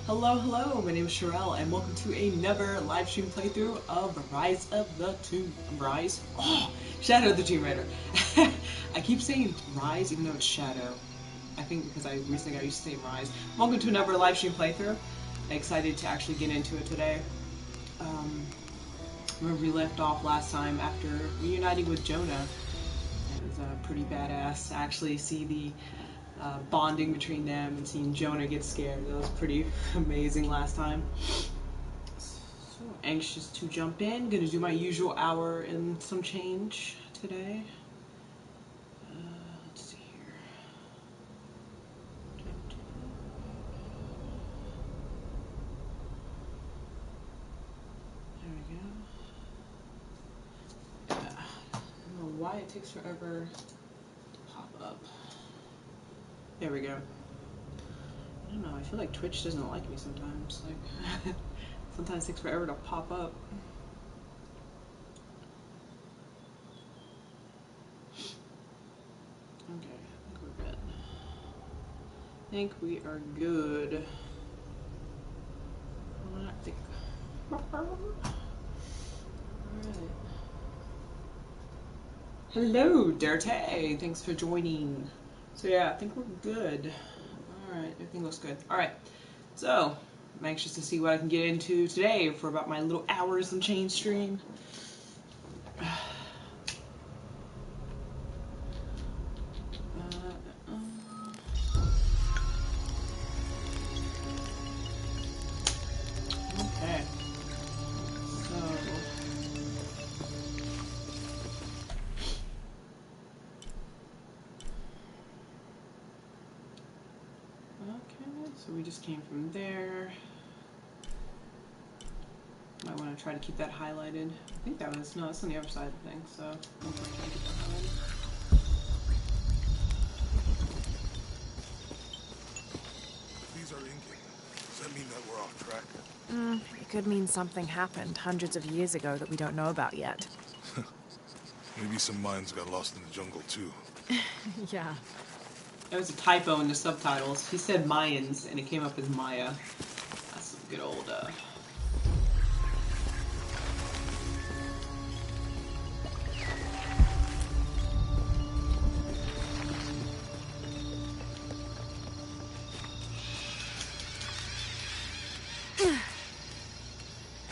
Hello, my name is Sherelle, and welcome to another live stream playthrough of Rise of the Tomb... Rise? Oh! Shadow of the Tomb Raider. I keep saying Rise even though it's Shadow. I think because I recently got used to saying Rise. Welcome to another live stream playthrough. I'm excited to actually get into it today. Where we left off last time after reuniting with Jonah. It was pretty badass to actually see the bonding between them and seeing Jonah get scared. That was pretty amazing last time. So anxious to jump in. Gonna do my usual hour and some change today. Let's see here. There we go. Yeah. I don't know why it takes forever to pop up. There we go. I don't know, I feel like Twitch doesn't like me sometimes. Like, sometimes it takes forever to pop up. Okay, I think we're good. I think we are good. I think. Alright. Hello, Dirte! Thanks for joining. So yeah, I think we're good. Alright, everything looks good. Alright, so I'm anxious to see what I can get into today for about my little hours and change stream. Okay. So we just came from there. Might want to try to keep that highlighted. I think that was, no, that's on the other side of the thing, so I'm going to try to keep that highlighted. These are inking. Does that mean that we're off track? It could mean something happened hundreds of years ago that we don't know about yet. Maybe some mines got lost in the jungle too. Yeah. There was a typo in the subtitles. He said Mayans, and it came up as Maya. That's some good old, A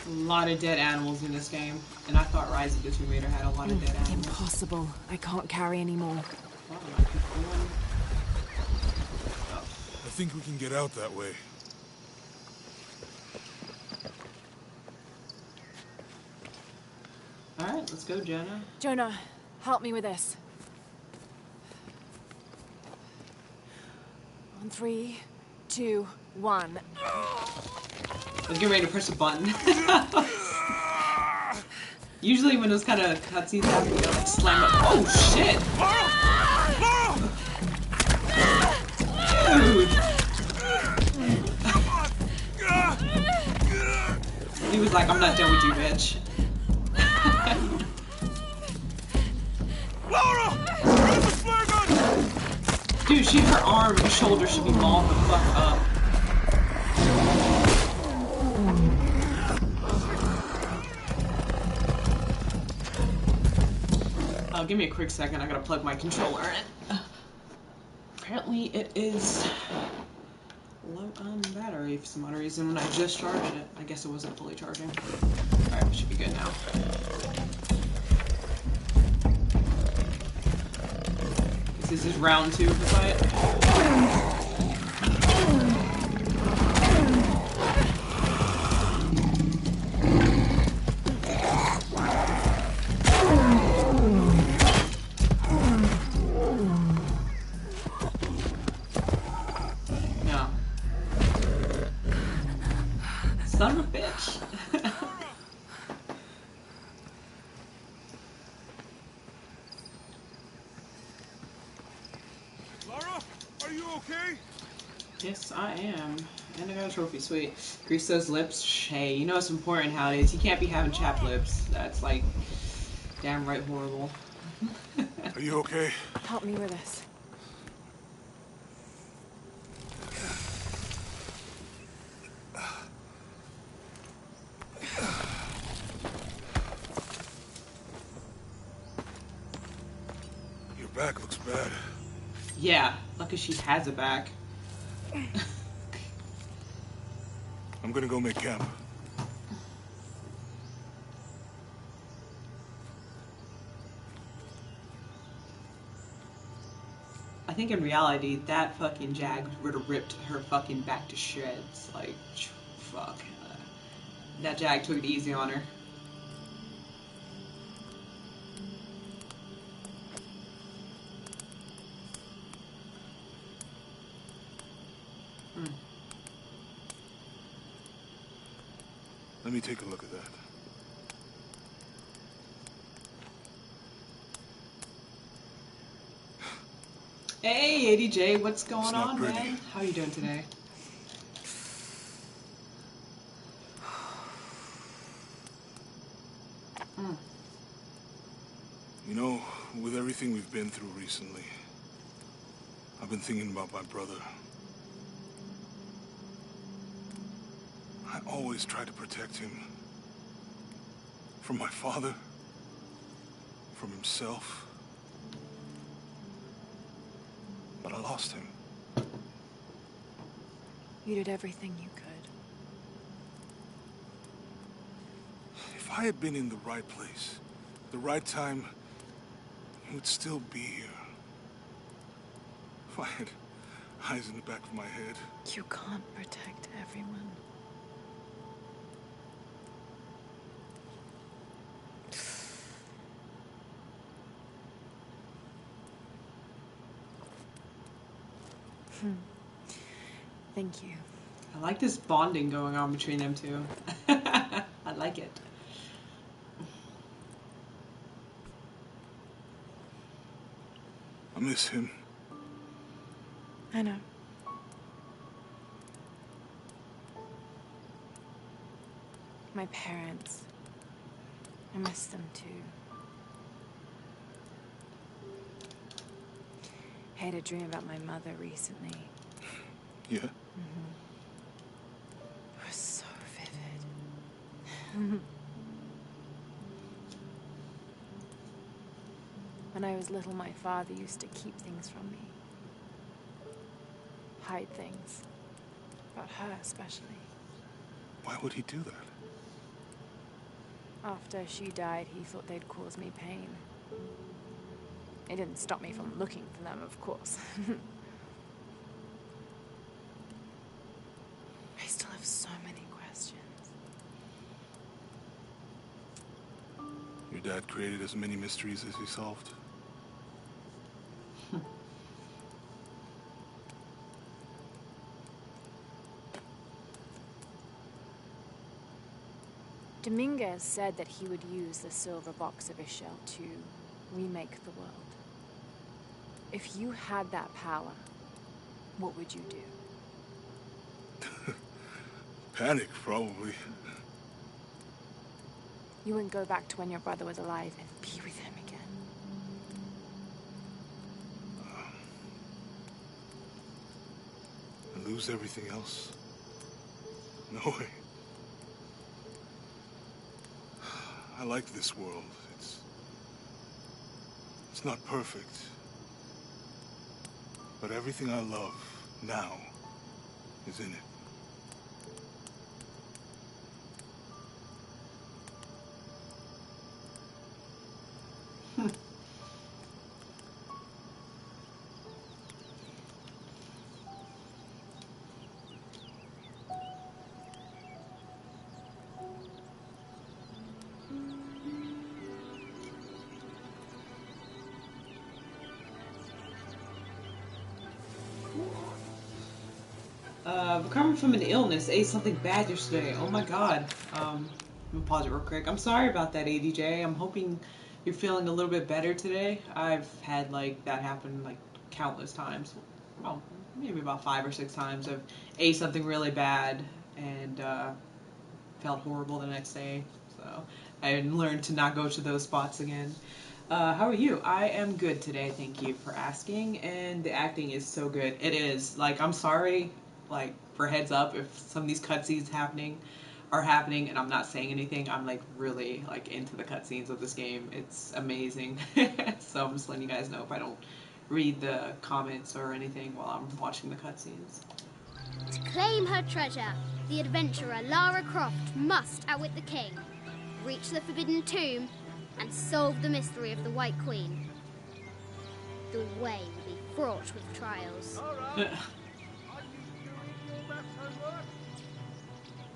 lot of dead animals in this game, and I thought Rise of the Tomb Raider had a lot of dead animals. Impossible. I can't carry anymore. I think we can get out that way. Alright, let's go, Jonah. Jonah, help me with this. On 3, 2, 1. I was getting ready to press a button. Usually when those kind of cutscenes happen, you like slam up. Oh shit! Dude! He was like, I'm not done with you, bitch. Dude, her arm, her shoulder should be balled the fuck up. Give me a quick second, I gotta plug my controller in. Apparently it is low on battery for some odd reason when I just charged it. I guess it wasn't fully charging. Alright, should be good now. This is round 2 of the fight. Son of a bitch. Lara, are you okay? Yes, I am. And I got a trophy, sweet. Grease those lips. Hey, you know it's important how it is. You can't be having chapped lips. That's like damn right horrible. Are you okay? Help me with this. Yeah, lucky she has it back. I'm gonna go make camp. I think in reality, that fucking Jag would have ripped her fucking back to shreds. Like, fuck. That Jag took it easy on her. Let me take a look at that. Hey, ADJ, what's going not on, pretty. man? How are you doing today? You know, with everything we've been through recently, I've been thinking about my brother. I always try to protect him. From my father. From himself. But I lost him. You did everything you could. If I had been in the right place, the right time, he would still be here. If I had eyes in the back of my head. You can't protect everyone. Thank you. I like this bonding going on between them two. I like it. I miss him. I know. My parents. I miss them too. I had a dream about my mother recently. Yeah? It was so vivid. When I was little, my father used to keep things from me. Hide things. About her, especially. Why would he do that? After she died, he thought they'd cause me pain. It didn't stop me from looking for them, of course. I still have so many questions. Your dad created as many mysteries as he solved. Dominguez said that he would use the silver box of his shell to remake the world. If you had that power, what would you do? Panic, probably. You wouldn't go back to when your brother was alive and be with him again. And lose everything else? No way. I like this world. It's not perfect. But everything I love now is in it. Recovering from an illness, ate something bad yesterday. Oh my god. I'm gonna pause it real quick. I'm sorry about that, ADJ. I'm hoping you're feeling a little bit better today. I've had like that happen like countless times. Well, maybe about 5 or 6 times. I've ate something really bad and felt horrible the next day. So I learned to not go to those spots again. How are you? I am good today, thank you for asking. And the acting is so good. It is. Like, I'm sorry, like, for heads up, if some of these cutscenes are happening and I'm not saying anything, I'm like really like into the cutscenes of this game. It's amazing. So I'm just letting you guys know if I don't read the comments or anything while I'm watching the cutscenes. To claim her treasure, the adventurer Lara Croft must outwit the king, reach the Forbidden Tomb, and solve the mystery of the White Queen. The way will be fraught with trials.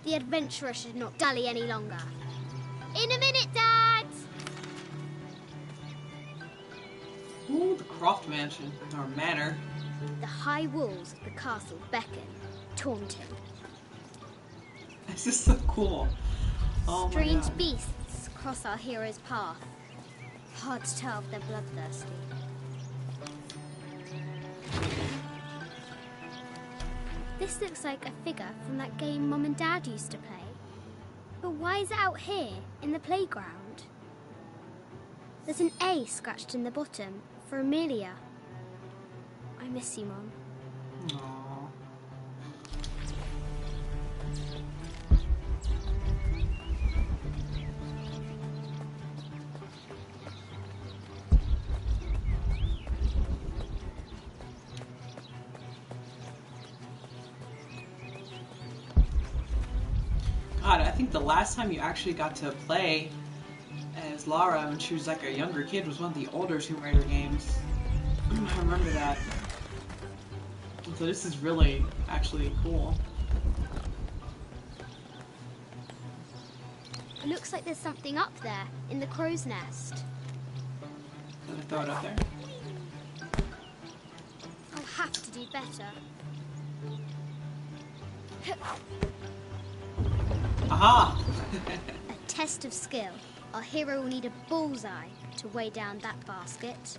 The adventurer should not dally any longer. In a minute, Dad! Ooh, the Croft Mansion, or Manor. The high walls of the castle beckon, taunting. This is so cool. Oh my Strange God. beasts cross our hero's path. Hard to tell if they're bloodthirsty. This looks like a figure from that game Mum and Dad used to play. But why is it out here, in the playground? There's an A scratched in the bottom for Amelia. I miss you, Mum. Aww. God, I think the last time you actually got to play as Lara when she was like a younger kid was one of the older Tomb Raider games. I remember that. So this is really actually cool. It looks like there's something up there, in the crow's nest. Did I throw it up there? I'll have to do better. Aha! A test of skill. Our hero will need a bullseye to weigh down that basket.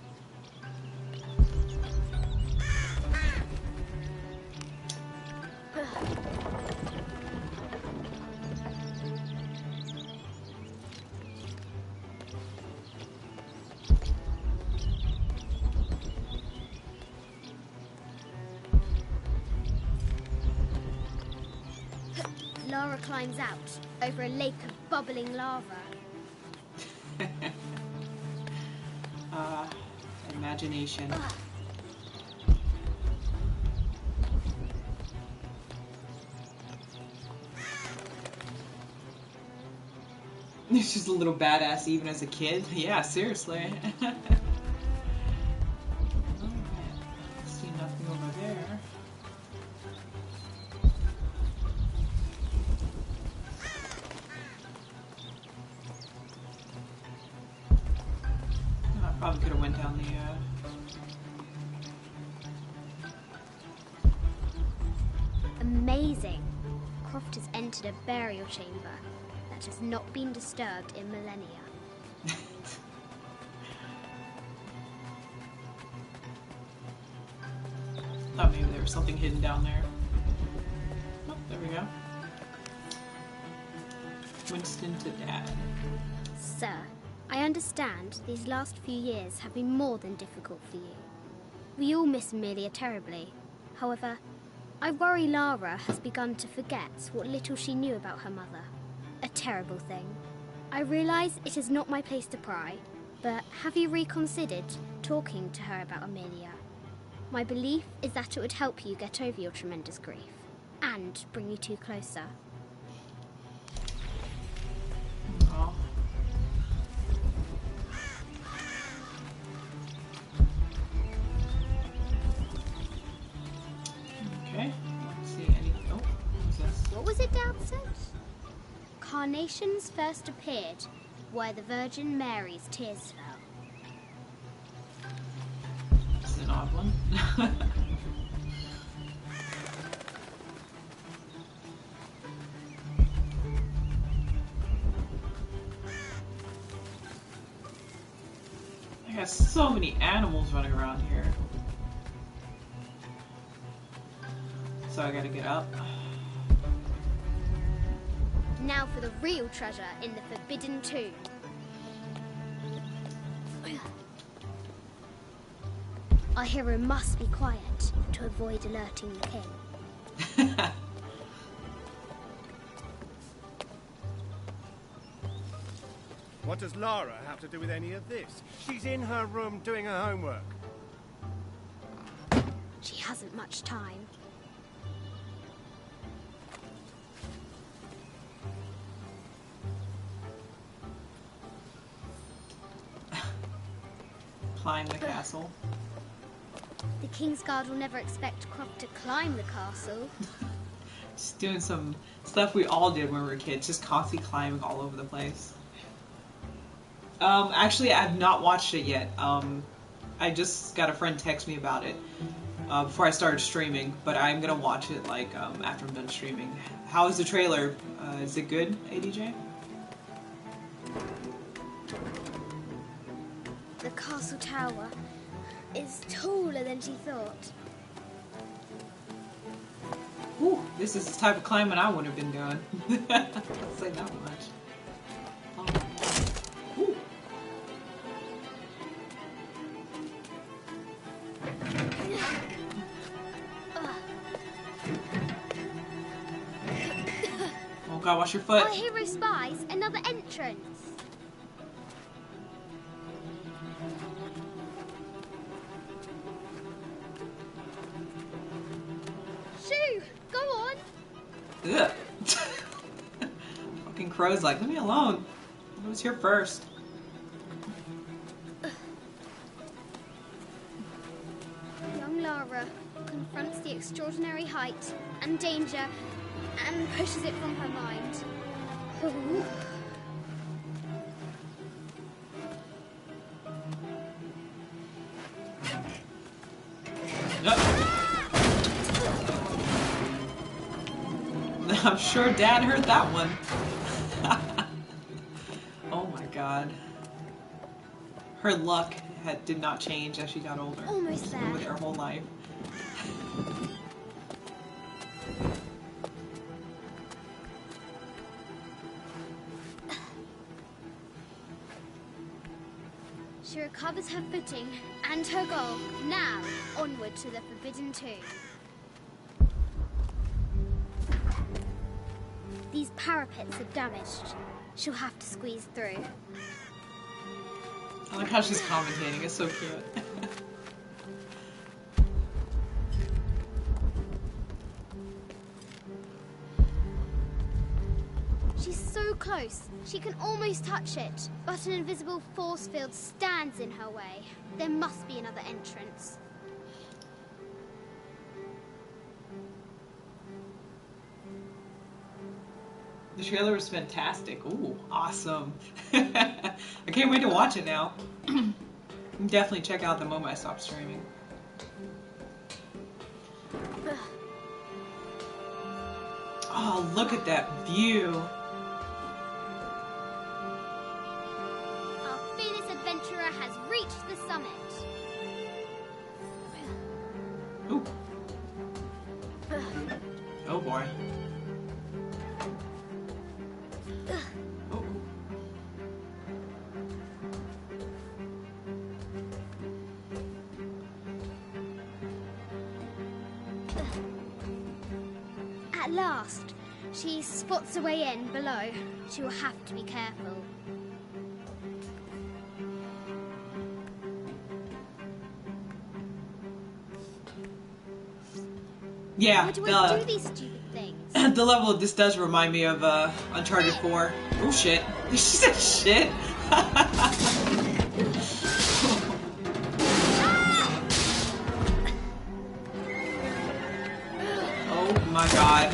Lara climbs out over a lake of bubbling lava. Imagination. She's a little badass even as a kid. Yeah, seriously. Alright. See nothing over there. I probably could have went down the Amazing. Croft has entered a burial chamber that has not been disturbed in millennia. Thought maybe there was something hidden down there. Oh, there we go. Winston to Dad. Sir, I understand these last few years have been more than difficult for you. We all miss Amelia terribly. However, I worry Lara has begun to forget what little she knew about her mother. A terrible thing. I realise it is not my place to pry, but have you reconsidered talking to her about Amelia? My belief is that it would help you get over your tremendous grief, and bring you two closer. Oh. Okay, let's see any. Oh, what's this? What was it Dad said? Carnations first appeared where the Virgin Mary's tears fell. It's an odd one. I got so many animals running around here. So I gotta get up. Now for the real treasure in the Forbidden Tomb. Our hero must be quiet to avoid alerting the king. What does Lara have to do with any of this? She's in her room doing her homework. hasn't much time. Climb the castle. The Kingsguard will never expect Croft to climb the castle. Just doing some stuff we all did when we were kids, just constantly climbing all over the place. Actually, I've not watched it yet. I just got a friend text me about it before I started streaming, but I'm gonna watch it like after I'm done streaming. How is the trailer? Is it good, ADJ? The castle tower is taller than she thought. Ooh, this is the type of climbing I would have been doing. I'll say that much. Oh. Ooh. Oh god, watch your foot. Our hero spies another entrance. Shoo! Go on! Ugh. Fucking crow's like, leave me alone. I was here first. Young Lara confronts the extraordinary height and danger and pushes it from her mind. Ooh. I'm sure Dad heard that one. Oh my god. Her luck did not change as she got older. Almost there. With her whole life. She recovers her footing and her goal. Now, onward to the Forbidden Tomb. These parapets are damaged. She'll have to squeeze through. I like how she's commentating. It's so cute. She's so close. She can almost touch it. But an invisible force field stands in her way. There must be another entrance. The trailer was fantastic. Ooh, awesome. I can't wait to watch it now. Definitely check out the moment I stopped streaming. Oh, look at that view. Our fearless adventurer has reached the summit. Ooh. Oh boy. Oh. At last, she spots a way in below. She will have to be careful. Yeah, Why do I do these stupid things? the level of this does remind me of Uncharted 4. Oh shit. She said shit. Oh my god.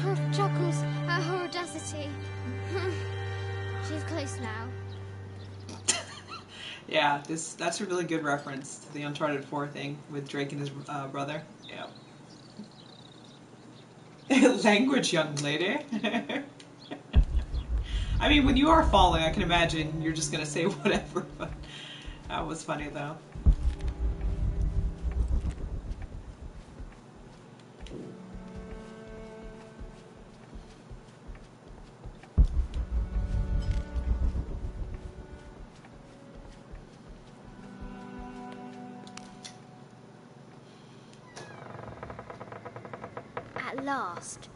Croft chuckles at her audacity. She's close now. Yeah, that's a really good reference to the Uncharted 4 thing with Drake and his brother. Yeah. Language, young lady. I mean, when you are falling, I can imagine you're just gonna say whatever, but that was funny though. At last,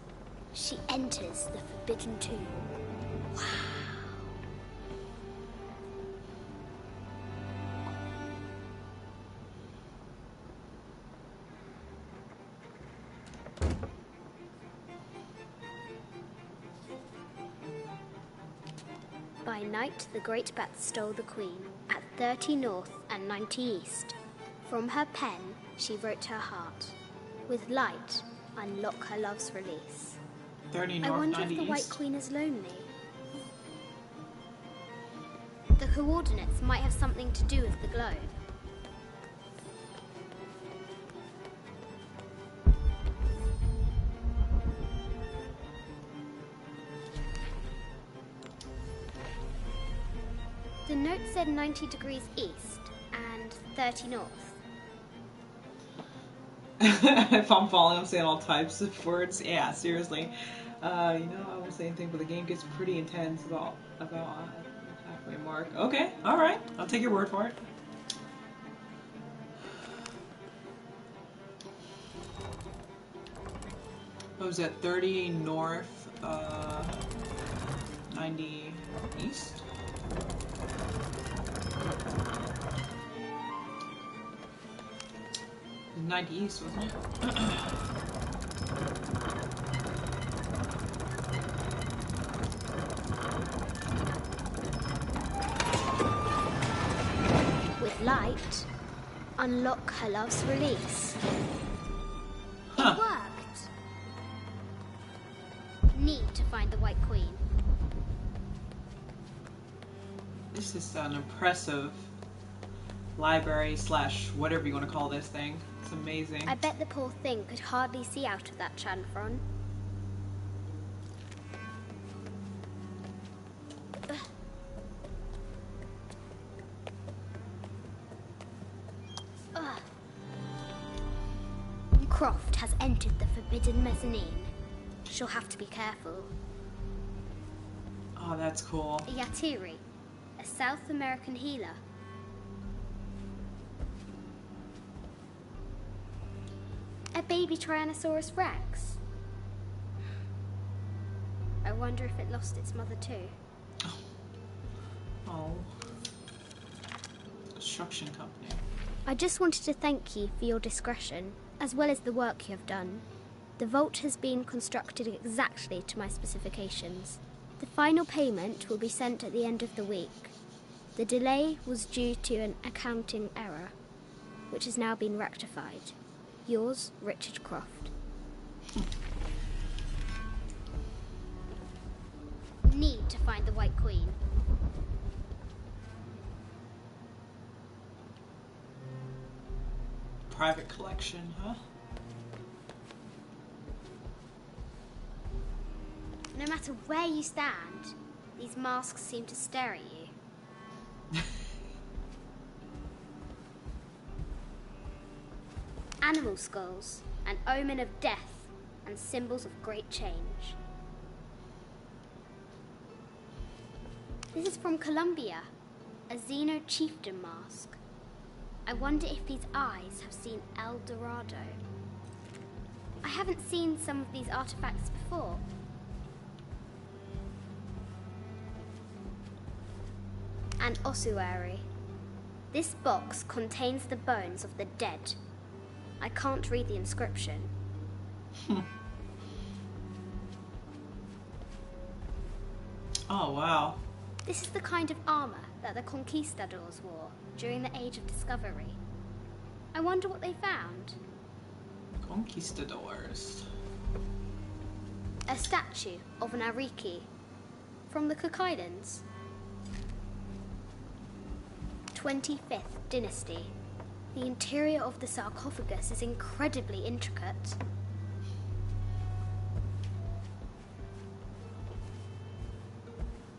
she enters the Forbidden Tomb. Wow. By night, the great bat stole the queen at 30 north and 90 east. From her pen, she wrote her heart. With light, unlock her love's release. 30 I north, wonder 90 if the White east. Queen is lonely. The coordinates might have something to do with the globe. The note said 90 degrees east and 30 north. If I'm falling, I'm saying all types of words. Yeah, seriously. I won't say anything, but the game gets pretty intense about halfway mark. Okay, all right. I'll take your word for it. What was that? 30 north, 90 east. It was 90 east, wasn't it? With light, unlock her love's release. Huh. It worked. Need to find the White Queen. This is an impressive library slash whatever you want to call this thing. It's amazing. I bet the poor thing could hardly see out of that chanfron. Croft has entered the forbidden mezzanine. She'll have to be careful. Oh, that's cool. A Yatiri, a South American healer. A baby Tyrannosaurus Rex. I wonder if it lost its mother too. Oh. Construction company. I just wanted to thank you for your discretion, as well as the work you have done. The vault has been constructed exactly to my specifications. The final payment will be sent at the end of the week. The delay was due to an accounting error, which has now been rectified. Yours, Richard Croft. Need to find the White Queen. Private collection, huh? No matter where you stand, these masks seem to stare at you. Animal skulls, an omen of death and symbols of great change. This is from Colombia, a Xeno chieftain mask. I wonder if these eyes have seen El Dorado. I haven't seen some of these artifacts before. An ossuary. This box contains the bones of the dead. I can't read the inscription. Oh, wow. This is the kind of armor that the conquistadors wore during the Age of Discovery. I wonder what they found. Conquistadors. A statue of an Ariki from the Cook Islands. 25th dynasty. The interior of the sarcophagus is incredibly intricate.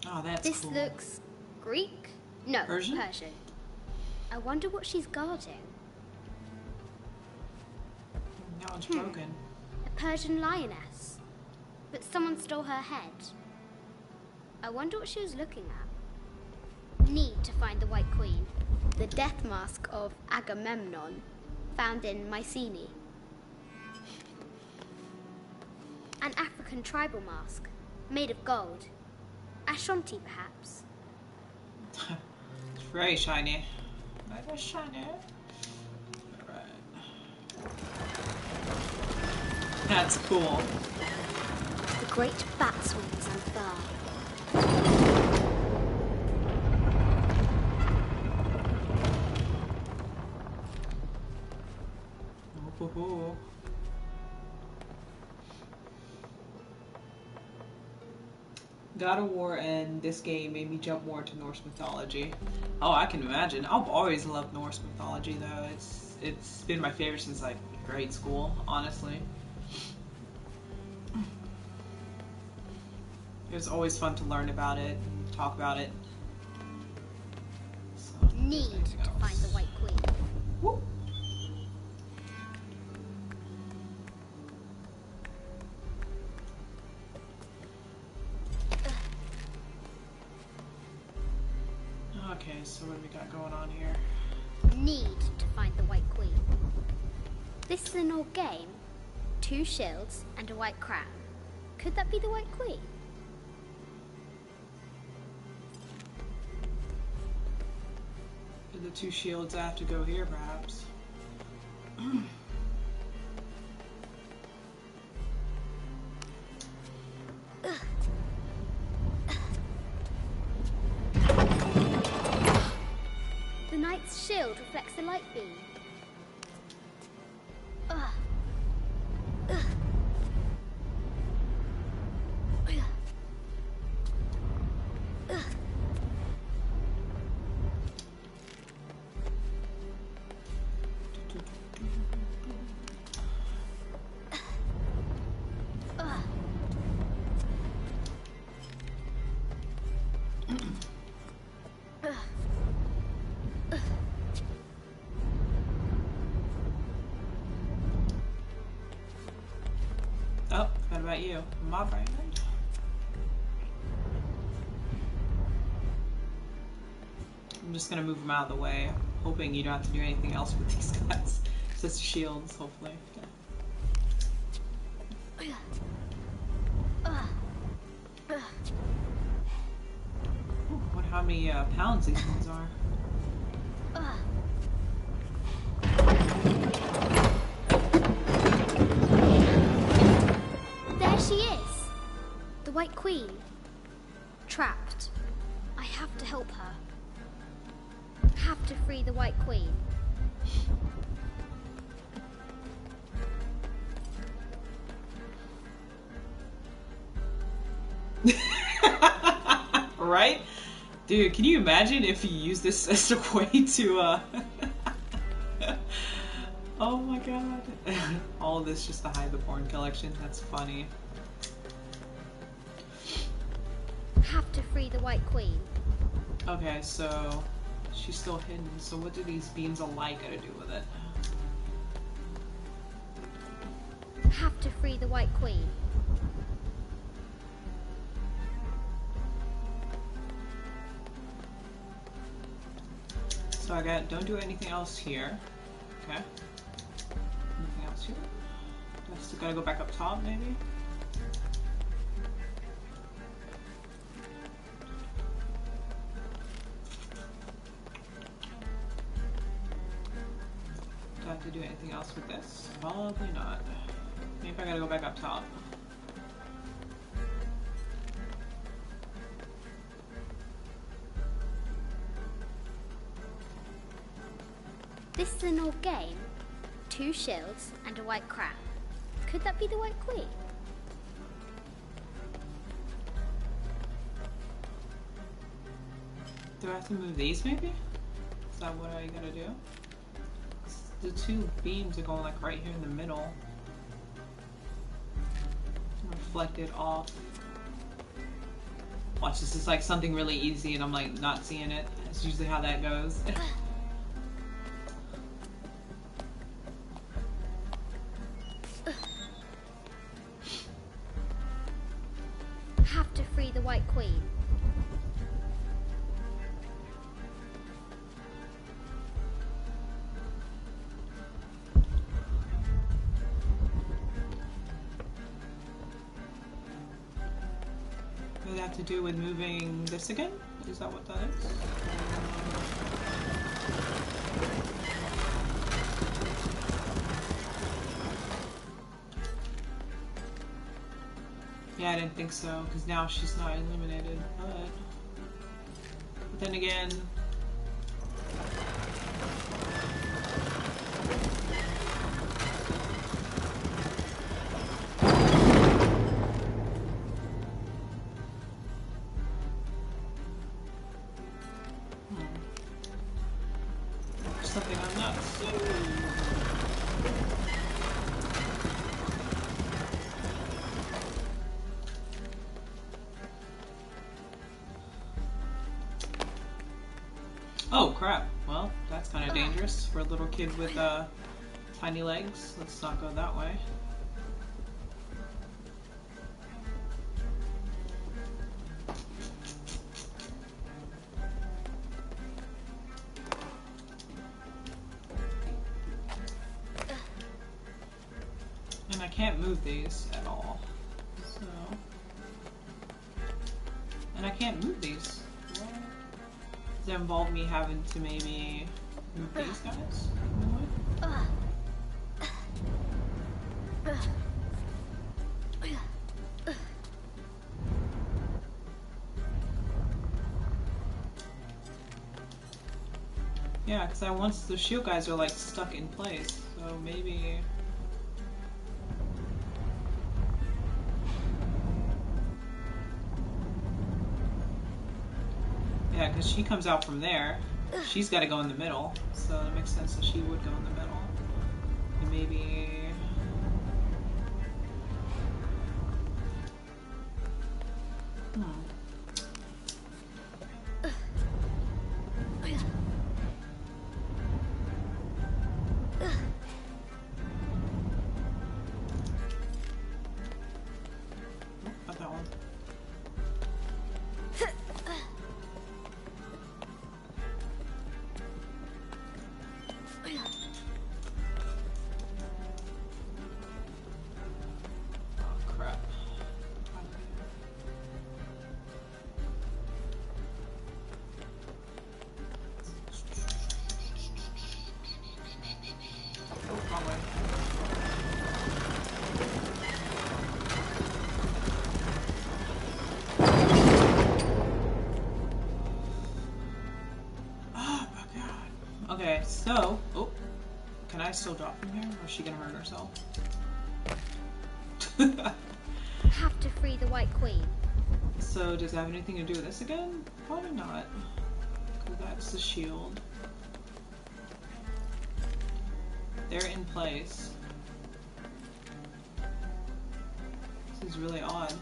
Oh, that's This cool. looks Greek? No, Persian? I wonder what she's guarding. Now it's broken. A Persian lioness. But someone stole her head. I wonder what she was looking at. Need to find the White Queen. The death mask of Agamemnon, found in Mycenae. An African tribal mask, made of gold. Ashanti, perhaps. It's very shiny. Very shiny. Alright. That's cool. The great bat swings unfurl. Ooh. God of War and this game made me jump more to Norse mythology. Oh, I can imagine. I've always loved Norse mythology, though. It's been my favorite since like grade school, honestly. It was always fun to learn about it and talk about it. So, Need to find the White Queen. Woo. Okay, so what do we got going on here? Need to find the White Queen. This is an old game. 2 shields and a white crown. Could that be the White Queen? The 2 shields, I have to go here, perhaps. The knight's shield reflects the light beam. Oh, what about you? My brain. I'm just gonna move them out of the way, hoping you don't have to do anything else with these guys. Just shields, hopefully. Ooh, wonder how many pounds these ones are. There she is! The White Queen. Trapped. I have to help her. Have to free the White Queen. Right? Dude, can you imagine if you use this as a way to, Oh my god. All of this just to hide the porn collection. That's funny. Have to free the White Queen. Okay, so she's still hidden. So what do these beams of light gotta do with it? Have to free the White Queen. So I got, don't do anything else here. Okay. Anything else here? Do I still gotta go back up top, maybe? Do I have to do anything else with this? Probably not. Maybe I gotta go back up top. This is an old game. 2 shields and a white crown. Could that be the White Queen? Do I have to move these maybe? Is that what I gotta do? The 2 beams are going like right here in the middle. Reflected off. Watch, this is like something really easy and I'm like not seeing it. That's usually how that goes. Have to free the White Queen. Does that have to do with moving this again? Is that what that is? Yeah, I didn't think so, because now she's not illuminated, but then again... Oh crap. Well, that's kind of dangerous for a little kid with tiny legs. Let's not go that way. And I can't move these at all. So... And I can't move these. What? Does that involve me having to maybe move these guys? Yeah, because once the shield guys are like stuck in place, so maybe... Yeah, because she comes out from there. She's got to go in the middle, so it makes sense that she would go in the middle. And maybe... Not that one. Oh, crap. Oh, wrong way. Oh my god. Okay, so... Oh. Can I still drop from here? Or is she gonna hurt herself? Have to free the White Queen. So, does that have anything to do with this again? Probably not. Because that's the shield. They're in place. This is really odd.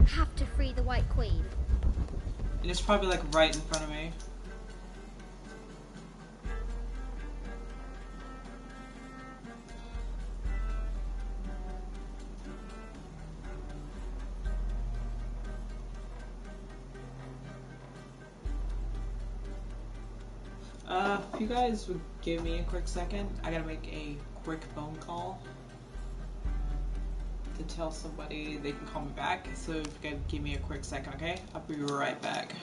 Have to free the White Queen. And it's probably like right in front of me. If you guys would give me a quick second, I gotta make a quick phone call to tell somebody they can call me back. So if you guys give me a quick second, okay? I'll be right back.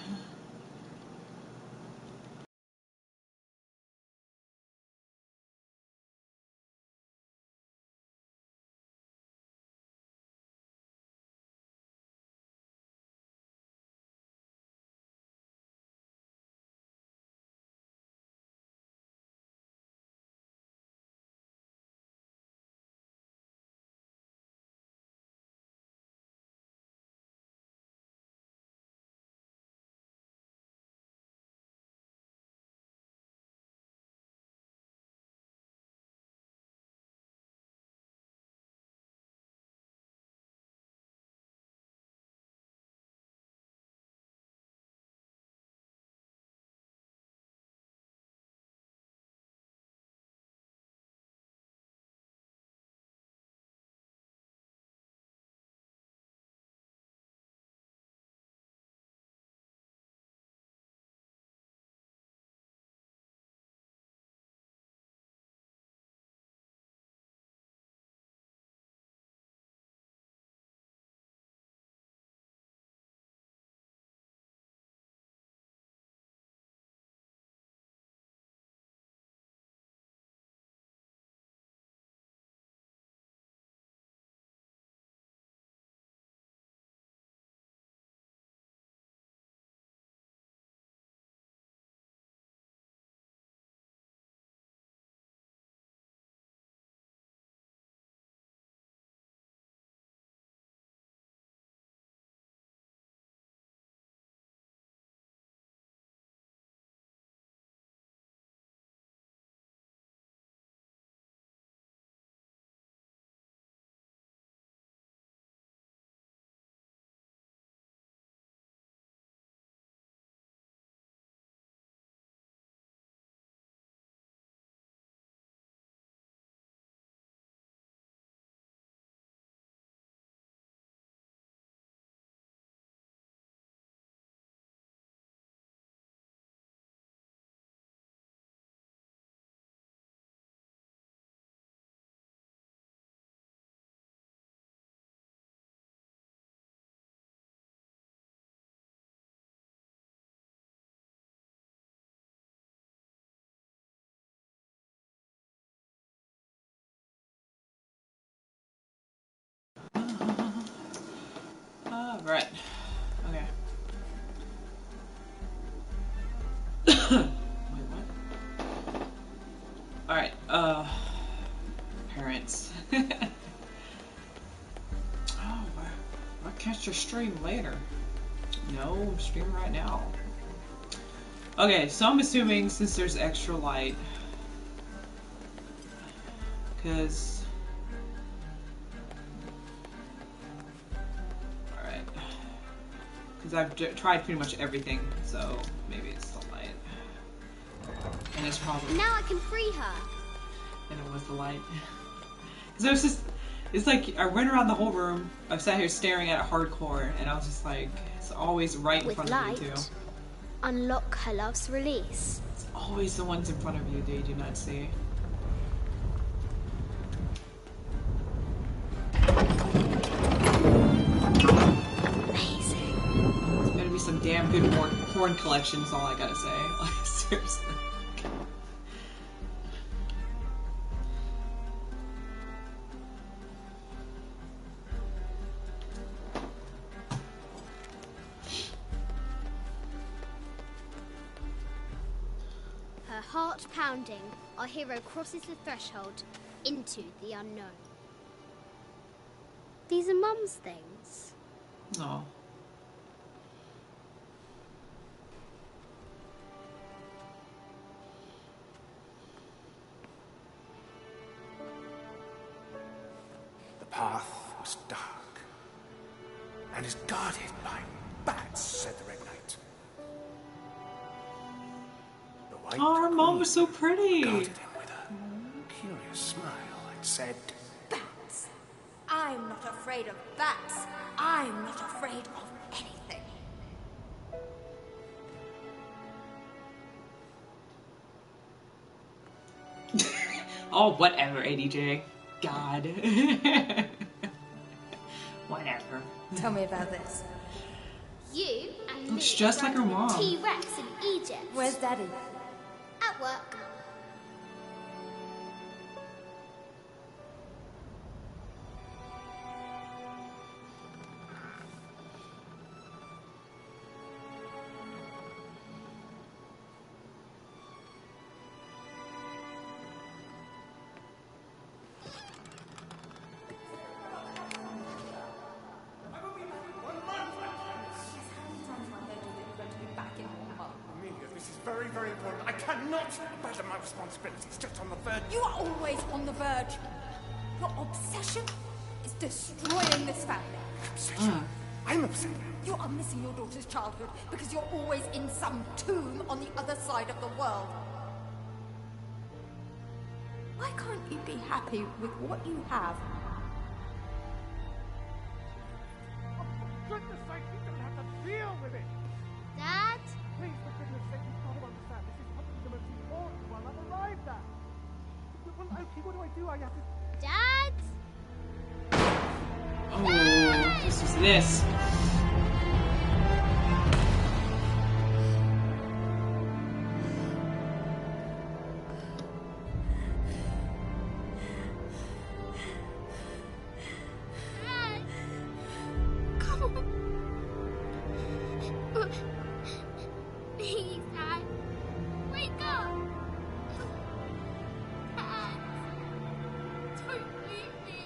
Alright. Okay. Wait, what? Alright, parents. Oh, I'll catch your stream later. No, I'm streaming right now. Okay, so I'm assuming since there's extra light, because... Alright. Because I've tried pretty much everything, so maybe it's the light. And it's probably... Now I can free her. And it was the light. Because it was just... It's like, I went around the whole room, I sat here staring at it hardcore, and I was just like, it's always right in front of you, too. Unlock her love's release. It's always the ones in front of you that you do not see. Amazing. There's better be some damn good porn collection, is all I gotta say. Like, seriously. Her heart pounding, our hero crosses the threshold into the unknown. These are Mum's things. No. The path was dark and is guarded by bats, said the Red Knight. The White Oh, her mom Queen was so pretty! guarded him with a curious smile and said, Bats. I'm not afraid of bats. I'm not afraid of anything. Oh, whatever, ADJ. God. Whatever. Tell me about this. You and Looks me just like her rode mom. the T-Rex in Egypt. Where's Daddy? At work. Amelia, this is very, very important. I cannot abandon my responsibilities just on the verge. You are always on the verge. Your obsession is destroying this family. Obsession. I'm upset. You are missing your daughter's childhood because you're always in some tomb on the other side of the world. Why can't you be happy with what you have? For goodness sake, you don't have to deal with it. Dad? Please, for goodness sake, you've got to understand. This is probably the most important one I've arrived at. Well, okay, what do I do? I have to... Dad? Oh, this is this. Dad? Come on. Please, Dad. Wake up. Dad. Don't leave me.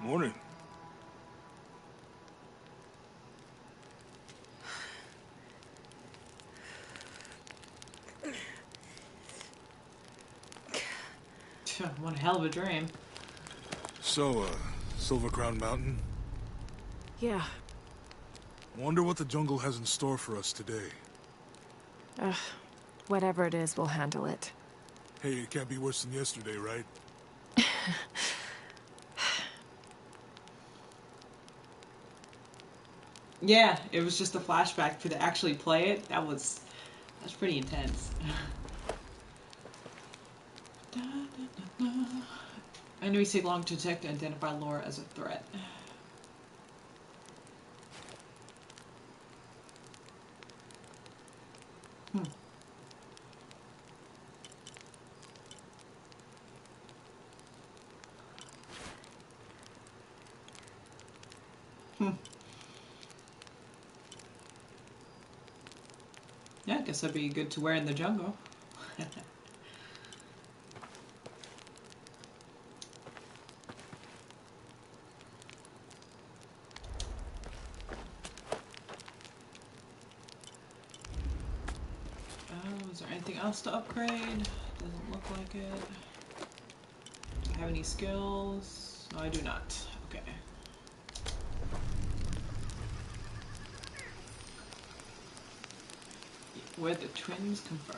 Morning. One hell of a dream. So, Silver Crown Mountain? Yeah. Wonder what the jungle has in store for us today. Whatever it is, we'll handle it. Hey, it can't be worse than yesterday, right? Yeah, it was just a flashback for to actually play it. That's pretty intense. Enemies take long to detect and identify Laura as a threat. Yeah, I guess that'd be good to wear in the jungle. Oh, is there anything else to upgrade? Doesn't look like it. Do I have any skills? No, I do not. Okay. Where the twins confer.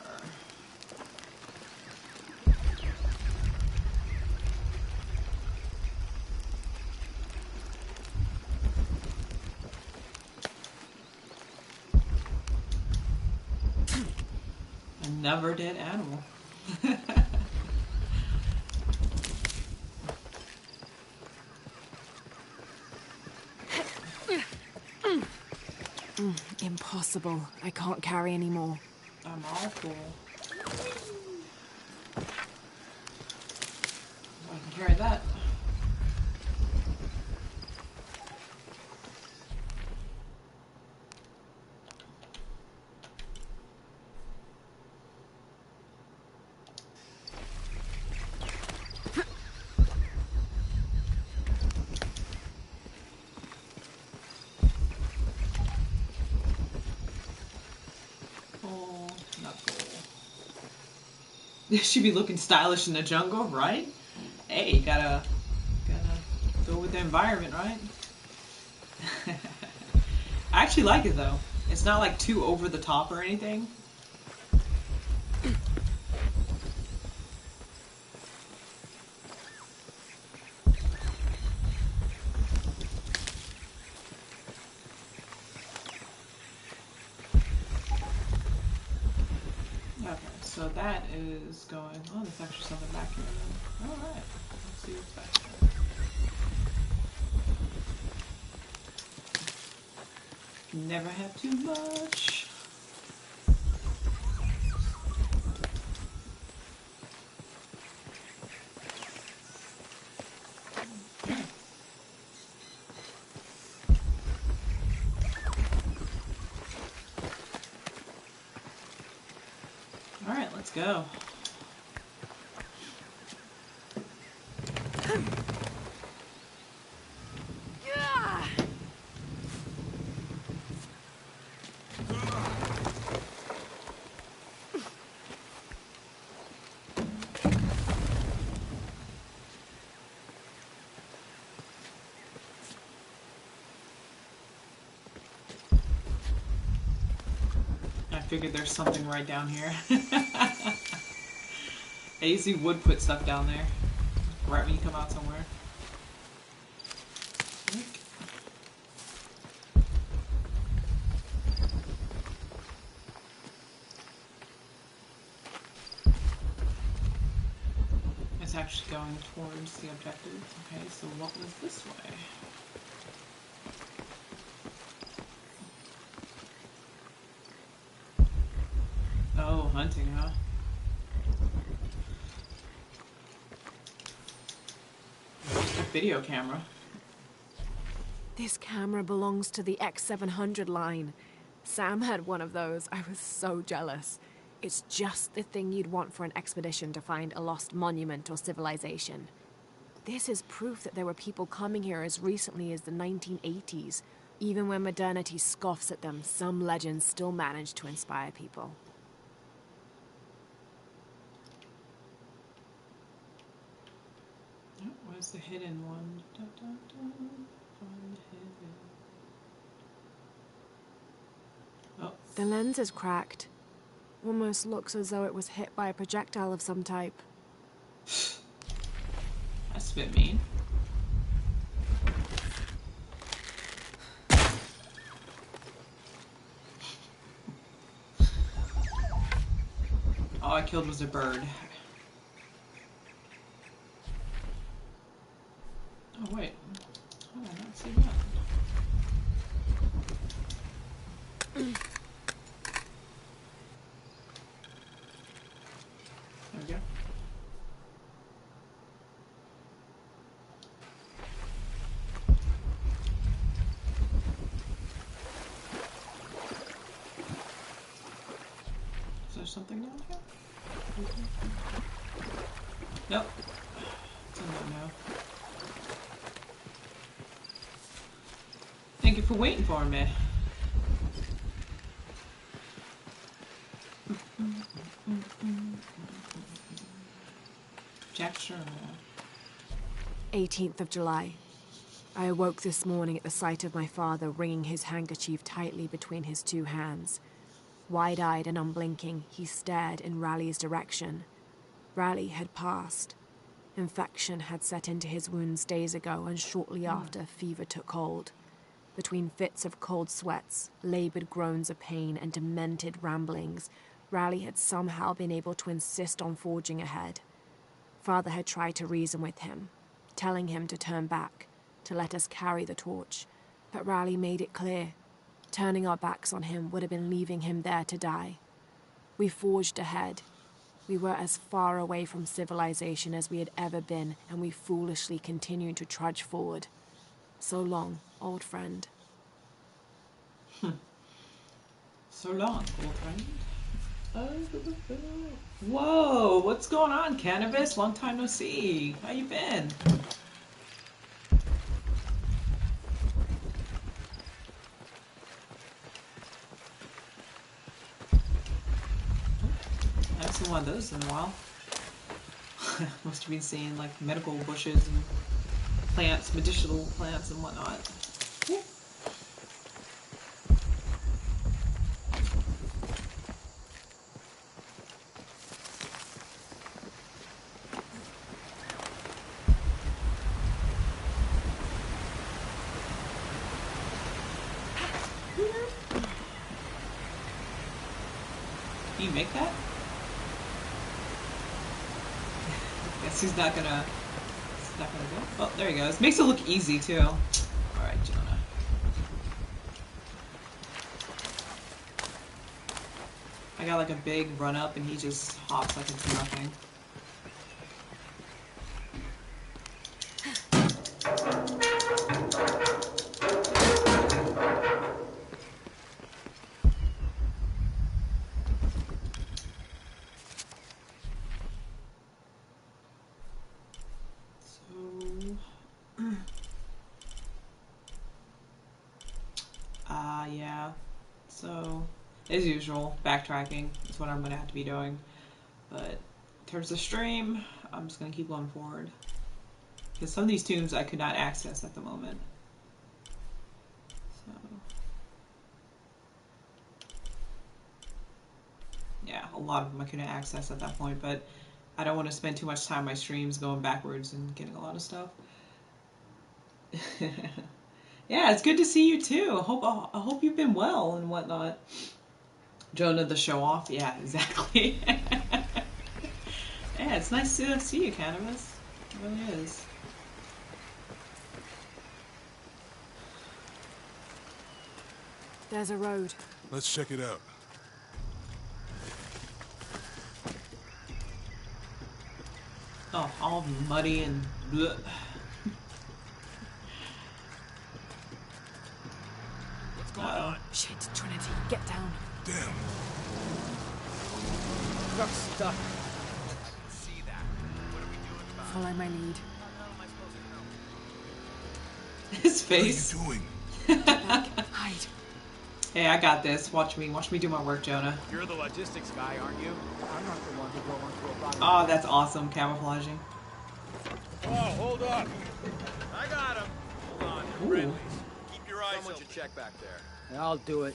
A never dead animal. Impossible. I can't carry anymore. I'm awful. I can carry that. She'd be looking stylish in the jungle, right? Hey, you gotta go with the environment, right? I actually like it though. It's not like too over the top or anything. So that is going. Oh, there's actually something back here. All right, let's see what's back here. Never have too much. All right, let's go. I figured there's something right down here. I usually would put stuff down there right when you come out somewhere. It's actually going towards the objectives. Okay, so what was this way? Oh, hunting, huh? A video camera. This camera belongs to the X700 line. Sam had one of those. I was so jealous. It's just the thing you'd want for an expedition to find a lost monument or civilization. This is proof that there were people coming here as recently as the 1980s. Even when modernity scoffs at them, some legends still manage to inspire people. Oh, where's the hidden one? Dun, dun, dun. Find hidden. Oh. The lens is cracked. Almost looks as though it was hit by a projectile of some type. That's a bit mean. All I killed was a bird. Oh wait, how did I not see that? There we go. there something down here? Nope. It's a no. Thank you for waiting for me. Jack Sherman. 18th of July. I awoke this morning at the sight of my father wringing his handkerchief tightly between his two hands. Wide-eyed and unblinking, he stared in Raleigh's direction. Raleigh had passed. Infection had set into his wounds days ago, and shortly after, fever took hold. Between fits of cold sweats, laboured groans of pain, and demented ramblings, Raleigh had somehow been able to insist on forging ahead. Father had tried to reason with him, telling him to turn back, to let us carry the torch, but Raleigh made it clear. Turning our backs on him would have been leaving him there to die. We forged ahead. We were as far away from civilization as we had ever been, and we foolishly continued to trudge forward. So long, old friend. So long, old friend. Whoa, what's going on, Cannabis? Long time no see. How you been? I haven't seen one of those in a while. Must have been seeing like medical bushes and plants, medicinal plants and whatnot. Woo. Can you make that? Guess he's not gonna go. Oh, there he goes. Makes it look easy too. Alright, Jonah. I got like a big run up and he just hops like it's nothing. Yeah. So, as usual, backtracking is what I'm going to have to be doing. But in terms of stream, I'm just going to keep going forward. Because some of these tombs I could not access at the moment. So, yeah, a lot of them I couldn't access at that point. But I don't want to spend too much time on my streams going backwards and getting a lot of stuff. Yeah, it's good to see you too. I hope you've been well and whatnot. Jonah the show off. Yeah, exactly. Yeah, it's nice to see you, Cannabis. It really is. There's a road. Let's check it out. Oh, all muddy and bleh. Uh-oh. Shit, Trinity, get down. Damn. Truck's stuck. See that? What are we doing about it? Follow my lead. How am I supposed to know? His face. What are you doing? Back, hide. Hey, I got this. Watch me do my work, Jonah. You're the logistics guy, aren't you? I'm not the one who go onto a body. Oh, that's awesome. Camouflaging. Oh, hold up. I got him. Hold on, Ooh. they're friendlies. Keep your eyes open. Someone should check back there. I'll do it.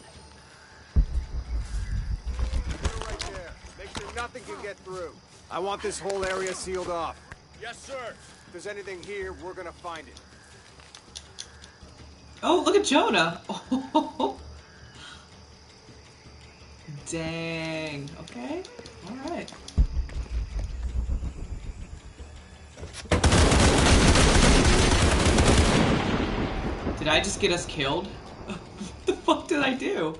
You're right there. Make sure nothing can get through. I want this whole area sealed off. Yes, sir. If there's anything here, we're gonna find it. Oh, look at Jonah. Oh. Dang. Okay. All right. Did I just get us killed? What the fuck did I do?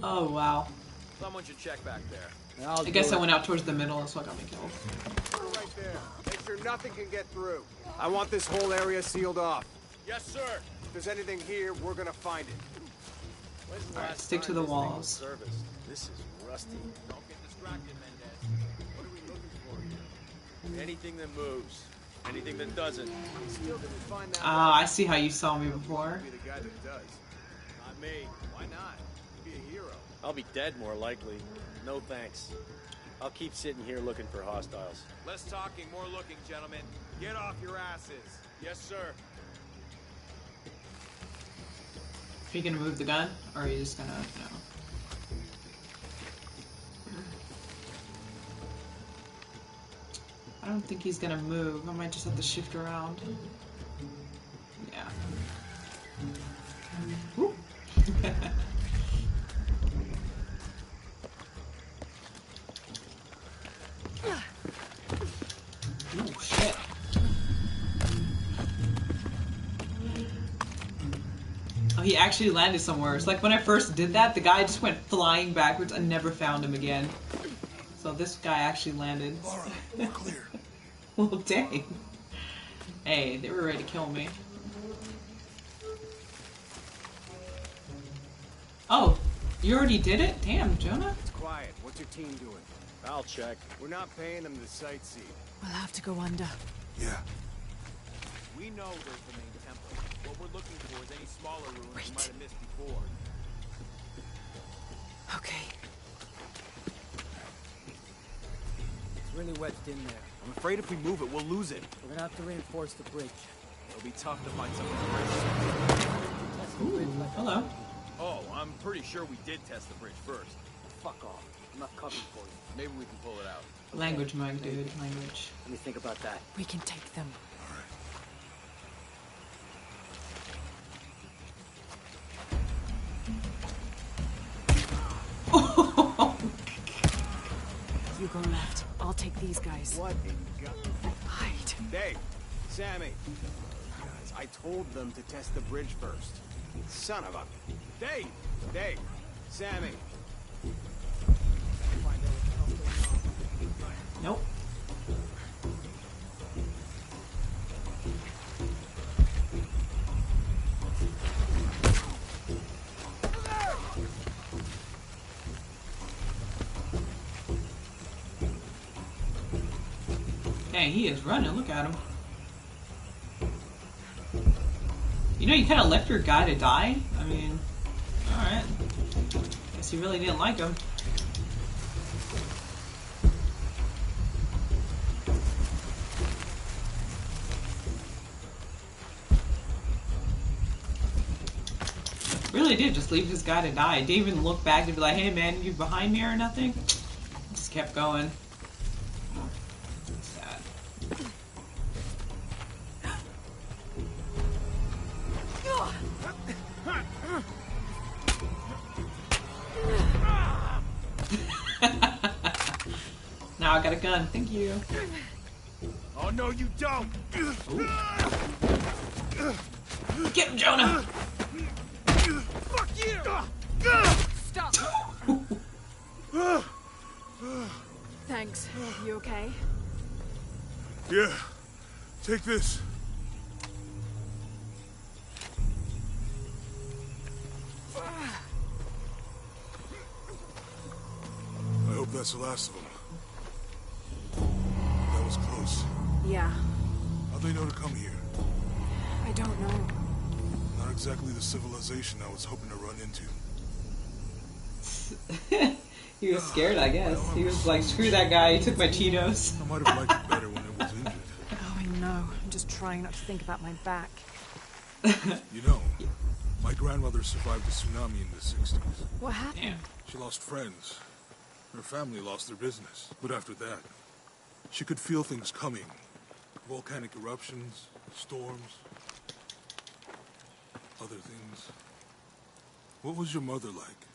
Oh, wow. Someone should check back there. I'll I guess I went out towards the middle, that's what got me killed. You're right there. Make sure nothing can get through. I want this whole area sealed off. Yes, sir. If there's anything here, we're gonna find it. Alright, stick to the walls. This is rusty. Don't get distracted, Mendez. What are we looking for here? Anything that moves. Anything that doesn't. Still didn't find that. I see how you saw me before. Be the guy that does. Not me. Why not? Be a hero. I'll be dead more likely. No thanks. I'll keep sitting here looking for hostiles. Less talking, more looking, gentlemen. Get off your asses. Yes, sir. Are you gonna move the gun, or are you just gonna no? I don't think he's gonna move. I might just have to shift around. Yeah. Woo. Oh shit. Oh, he actually landed somewhere. It's like when I first did that, the guy just went flying backwards. I never found him again. So this guy actually landed. Lara, we're clear. Well, dang. Hey, they were ready to kill me. Oh, you already did it? Damn, Jonah. It's quiet. What's your team doing? I'll check. We're not paying them to sightsee. We'll have to go under. Yeah. We know there's the main temple. What we're looking for is any smaller ruins we might have missed before. Okay. It's really wedged in there. I'm afraid if we move it, we'll lose it. We're gonna have to reinforce the bridge. It'll be tough to find something to bridge. Test the bridge like Hello. Oh, I'm pretty sure we did test the bridge first. fuck off. I'm not covering for you. Maybe we can pull it out. Language, Mike, dude. Language. Let me think about that. We can take them. You go left. I'll take these guys. What in God? Hide. Dave, Sammy. Guys, I told them to test the bridge first. Son of a... Dave, Sammy. Nope. Dang, he is running. Look at him. You know, you kind of left your guy to die? I mean, alright. Guess you really didn't like him. Really did just leave this guy to die. Didn't even look back to be like, hey man, you behind me or nothing? Just kept going. Sad. Now I got a gun. Thank you. Oh, no, you don't! Ooh. Get him, Jonah! Fuck you! Stop! Thanks. You okay? Yeah. Take this. I hope that's the last of them. That was close. Yeah. How'd they know to come here? I don't know. Not exactly the civilization I was hoping to run into. He was scared, I guess. He was like, screw that guy, he took my Cheetos. I might have liked it better when it was injured. Oh, I know. I'm just trying not to think about my back. You know, my grandmother survived the tsunami in the 60s. What happened? Damn. She lost friends. Her family lost their business. But after that, she could feel things coming. Volcanic eruptions, storms, other things. What was your mother like?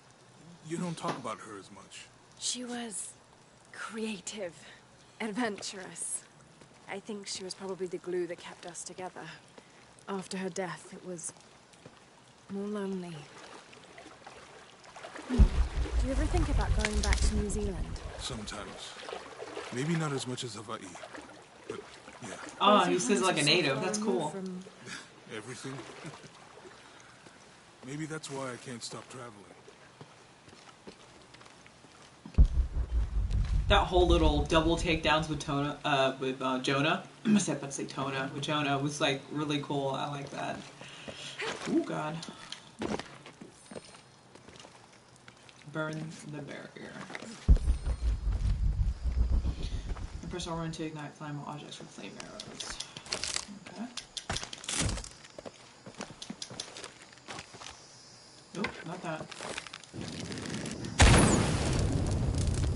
You don't talk about her as much. She was creative, adventurous. I think she was probably the glue that kept us together. After her death, it was more lonely. Do you ever think about going back to New Zealand? Sometimes. Maybe not as much as Hawaii, but yeah. Oh, he says like a native. That's cool. Everything. Maybe that's why I can't stop traveling. That whole little double takedowns with Jonah. I said about to say Tona. With Jonah was like really cool. I like that. Oh God. Burn the barrier. Press R1 to ignite flammable objects with flame arrows. Okay. Nope, not that.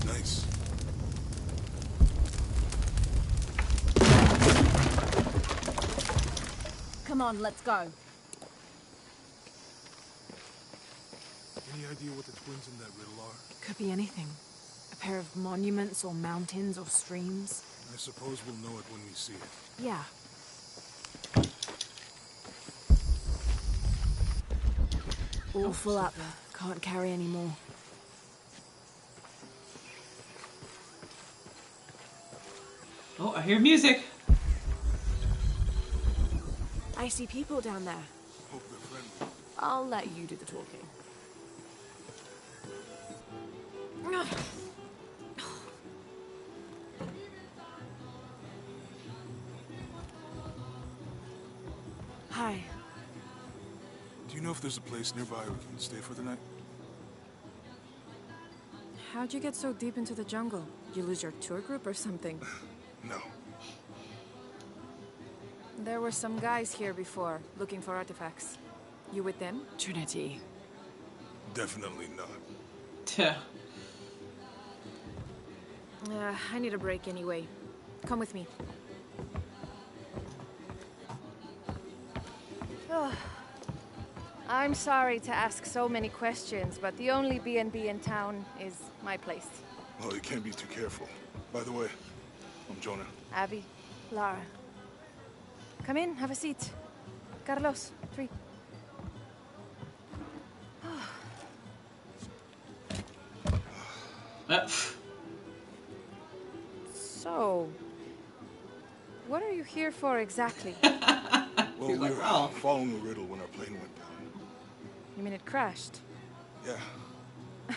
Nice. Come on, let's go. Any idea what the twins in that riddle are? Could be anything. A pair of monuments or mountains or streams. I suppose we'll know it when we see it. Yeah. All full up. Can't carry any more. Oh, I hear music. I see people down there. Hope they're friendly. I'll let you do the talking. Hi. Do you know if there's a place nearby we can stay for the night? How'd you get so deep into the jungle? You lose your tour group or something? No. There were some guys here before, looking for artifacts. You with them? Trinity. Definitely not. Tuh. I need a break anyway. Come with me. Oh, I'm sorry to ask so many questions, but the only B&B in town is my place. Well, you can't be too careful. By the way, I'm Jonah. Abby, Lara. Come in, have a seat. Carlos, 3. So, what are you here for exactly? Well, we were following the riddle when our plane went down. You mean it crashed? Yeah.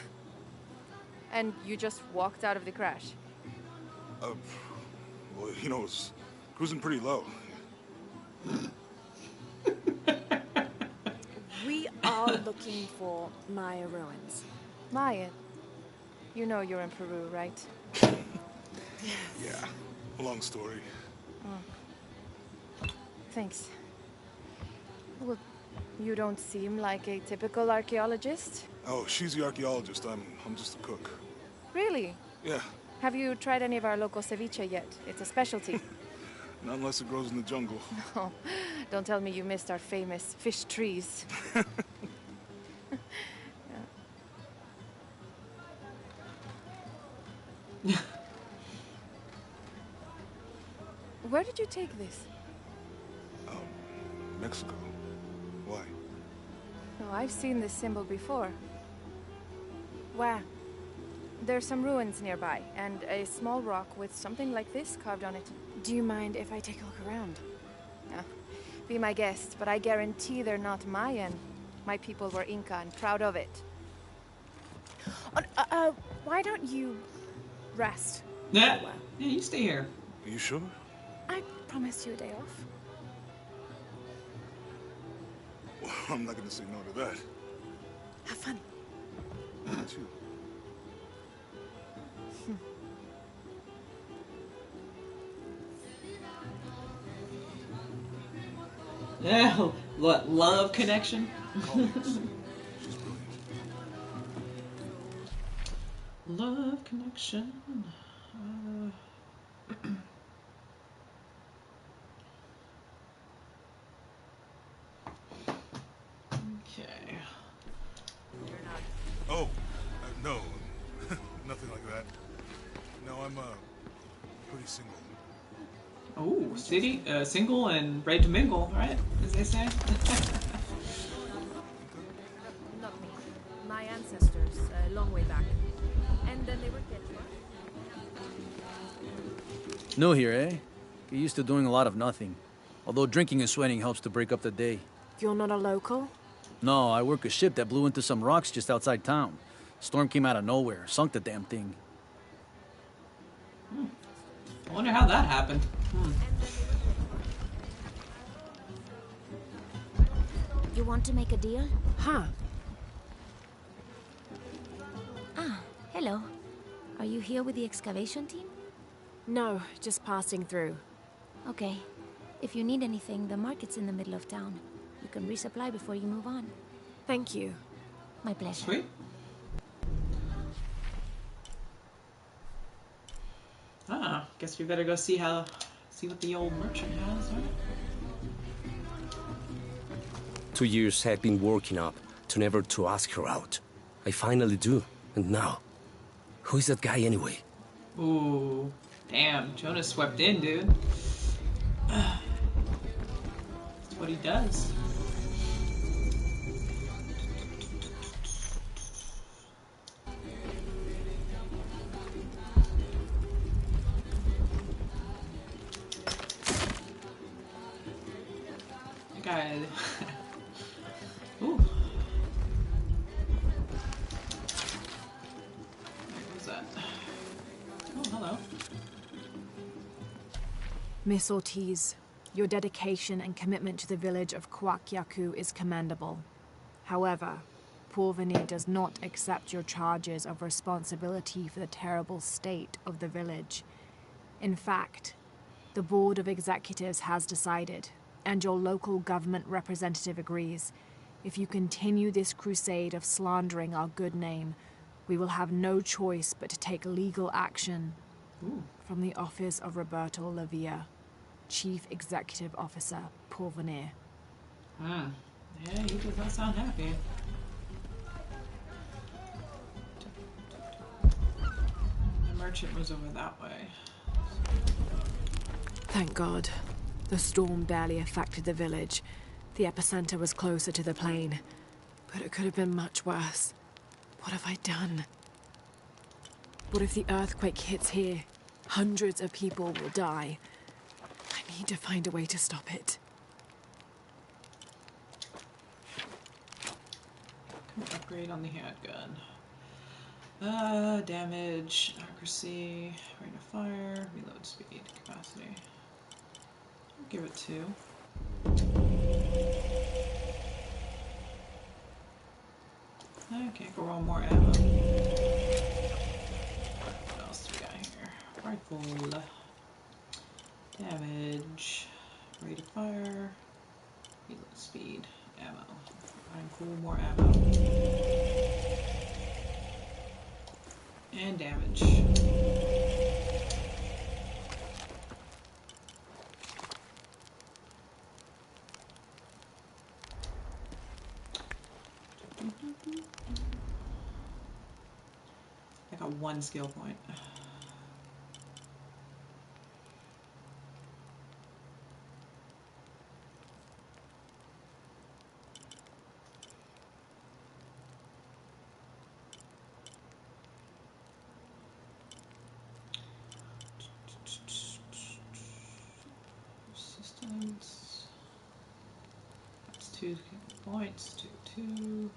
And you just walked out of the crash? Well, you know, it was cruising pretty low. We are looking for Maya ruins. Maya? You know you're in Peru, right? Yeah. Long story. Oh. Thanks. Well, you don't seem like a typical archaeologist. Oh, she's the archaeologist. I'm just a cook. Really? Yeah. Have you tried any of our local ceviche yet? It's a specialty. Not unless it grows in the jungle. Oh, don't tell me you missed our famous fish trees. Where did you take this? Mexico. Why? Oh, I've seen this symbol before. Where? There's some ruins nearby, and a small rock with something like this carved on it. Do you mind if I take a look around? Be my guest, but I guarantee they're not Mayan. My people were Inca and proud of it. Why don't you rest? Yeah, you stay here. Are you sure? I promised you a day off. Well, I'm not gonna say no to that. Have fun. You too. Yeah, what, love connection? Love connection. Okay. Oh, no. Nothing like that. No, I'm, pretty single. Oh, single and ready to mingle, right? As they say. Not me. My ancestors, a long way back. And then they were killed. New here, eh? Get used to doing a lot of nothing. Although drinking and sweating helps to break up the day. You're not a local? No, I work a ship that blew into some rocks just outside town. Storm came out of nowhere, sunk the damn thing. I wonder how that happened. You want to make a deal? Huh. Ah, hello. Are you here with the excavation team? No, just passing through. Okay. If you need anything, the market's in the middle of town. You can resupply before you move on. Thank you. My pleasure. Sweet. Ah, guess we better go see what the old merchant has, right? 2 years I've been working up to never to ask her out. I finally do, and now, who is that guy anyway? Ooh, damn, Jonah swept in, dude. That's what he does. That guy. Ooh. What was that? Oh, hello. Miss Ortiz, your dedication and commitment to the village of Kwakyaku is commendable. However, Porvenir does not accept your charges of responsibility for the terrible state of the village. In fact, the Board of Executives has decided, and your local government representative agrees, if you continue this crusade of slandering our good name, we will have no choice but to take legal action. Ooh. From the office of Roberto Lavia, Chief Executive Officer, Porvenir. Yeah, he does not sound happy. The merchant was over that way. Thank God. The storm barely affected the village. The epicenter was closer to the plain. But it could have been much worse. What have I done? What if the earthquake hits here? Hundreds of people will die. I need to find a way to stop it. Upgrade on the handgun. Damage, accuracy, rate of fire, reload speed, capacity. I'll give it 2. Okay, go roll more ammo. What else do we got here? Rifle. Damage, rate of fire, reload speed, ammo. Alright, cool, more ammo. And damage. I got 1 skill point. Resistance. That's 2 points. 2.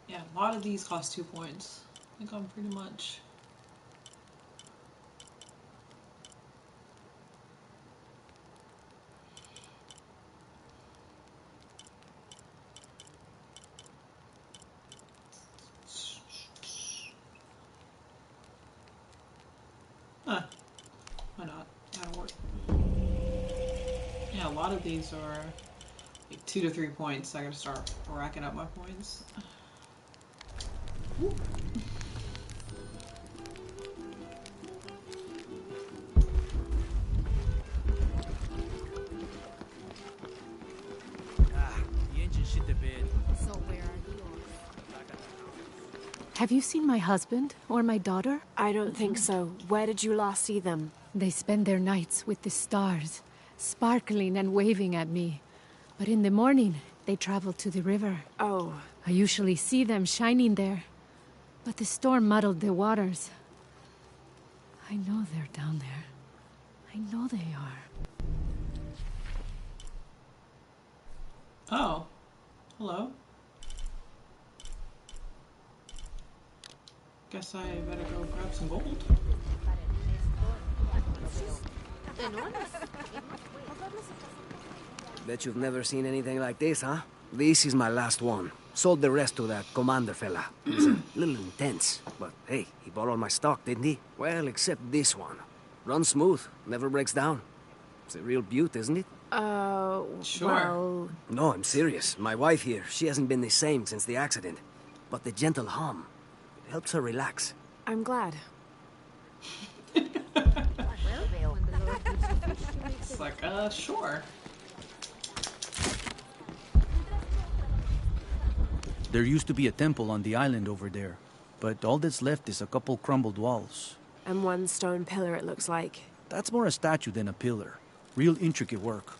Yeah, a lot of these cost 2 points. I think I'm pretty much. Huh. Why not? That'll work. Yeah, a lot of these are like 2 to 3 points. I gotta start racking up my points. Woo. The engine shit the bed. So where are the yours? Have you seen my husband or my daughter? I don't think so. Where did you last see them? They spend their nights with the stars, sparkling and waving at me. But in the morning, they travel to the river. Oh. I usually see them shining there. But the storm muddled the waters. I know they're down there. I know they are. Oh. Hello. Guess I better go grab some gold. Bet you've never seen anything like this, huh? This is my last one. Sold the rest to that commander fella. He's a little intense, but hey, he borrowed my stock, didn't he? Well, except this one. Runs smooth, never breaks down. It's a real beaut, isn't it? Sure. Well... No, I'm serious. My wife here, she hasn't been the same since the accident. But the gentle hum, it helps her relax. I'm glad. It's like, sure. There used to be a temple on the island over there, but all that's left is a couple crumbled walls. And one stone pillar, it looks like. That's more a statue than a pillar. Real intricate work.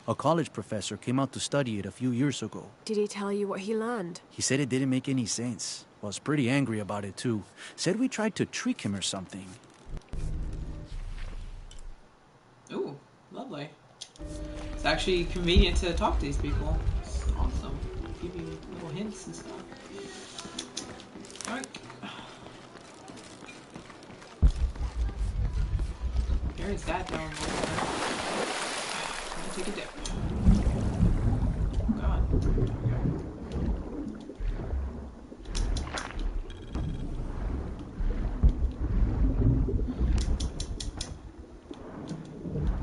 A college professor came out to study it a few years ago. Did he tell you what he learned? He said it didn't make any sense. Was pretty angry about it too. Said we tried to trick him or something. Ooh, lovely. It's actually convenient to talk to these people. It's awesome. Give you little hints and stuff. Alright. There's that down there. I'll take a dip. God.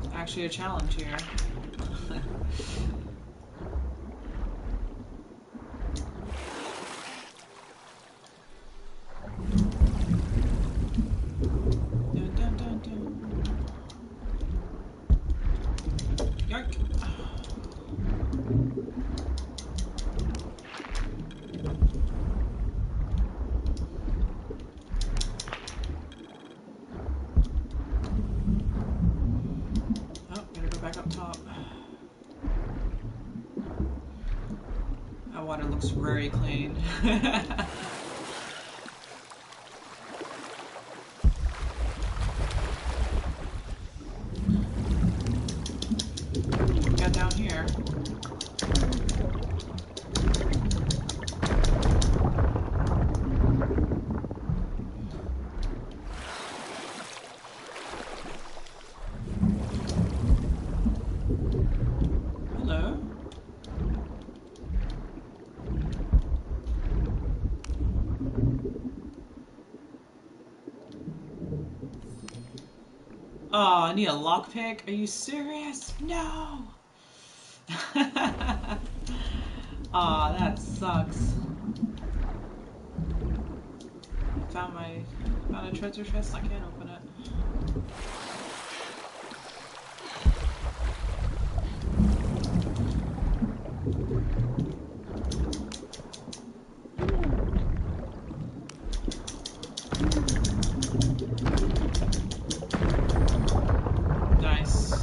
It's actually a challenge here. That water looks very clean. What we got down here? Hello? Oh, I need a lockpick? Are you serious? No! Aw, that sucks. Found a treasure chest, I can't open it. Nice.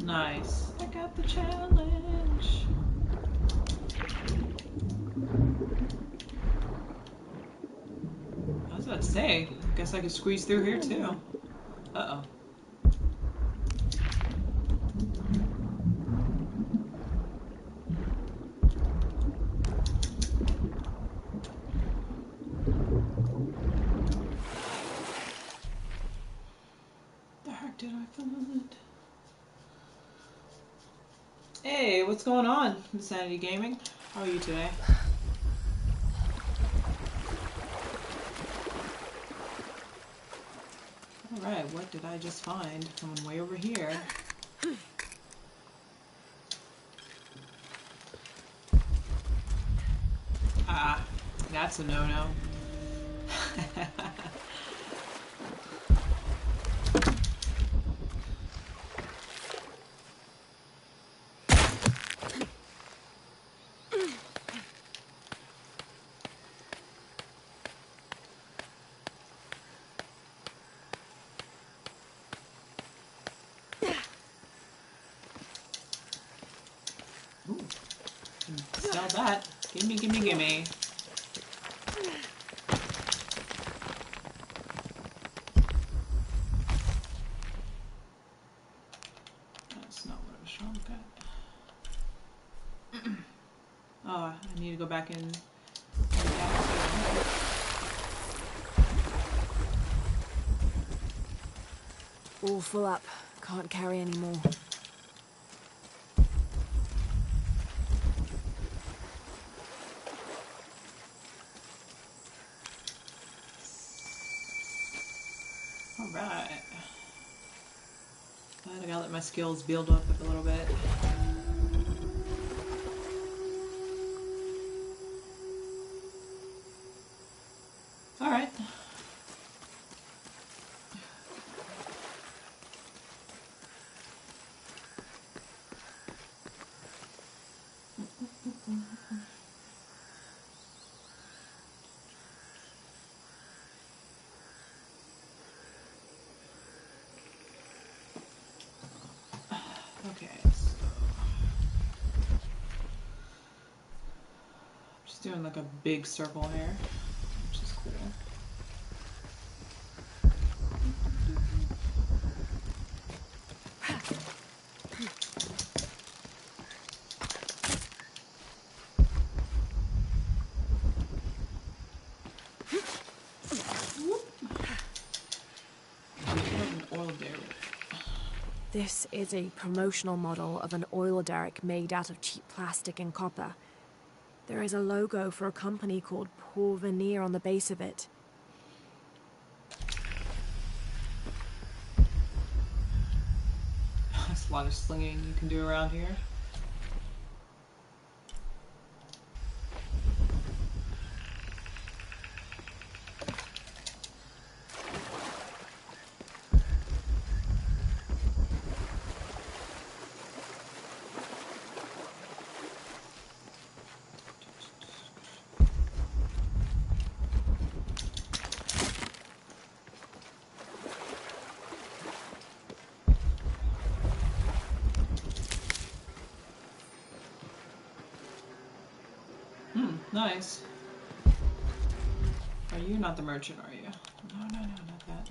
Nice. I got the challenge. I was about to say, guess I could squeeze through here too. Uh-oh. The heck did I find? Hey, what's going on, Insanity Gaming? How are you today? Alright, what did I just find? Someone way over here. Ah, that's a no-no. Sell that. Gimme, gimme, gimme. That's not what I was trying to look at. Oh, I need to go back in. All full up. Can't carry any more. Alright. I gotta let my skills build up a little bit. Alright. Okay, so just doing like a big circle here, which is cool. This is a promotional model of an oil derrick made out of cheap plastic and copper. There is a logo for a company called Peruvian on the base of it. There's a lot of slinging you can do around here. Nice. Are you not the merchant, are you? No, not that.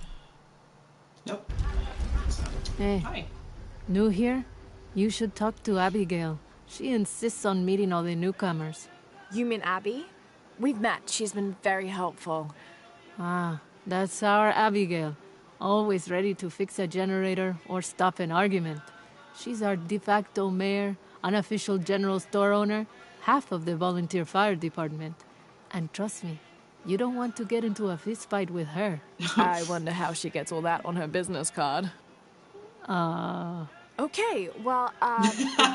Nope. So, Hey. hi. New here? You should talk to Abigail. She insists on meeting all the newcomers. You mean Abby? We've met. She's been very helpful. Ah, that's our Abigail. Always ready to fix a generator or stop an argument. She's our de facto mayor, unofficial general store owner, half of the volunteer fire department. And trust me, you don't want to get into a fist fight with her. I wonder how she gets all that on her business card. Okay, well,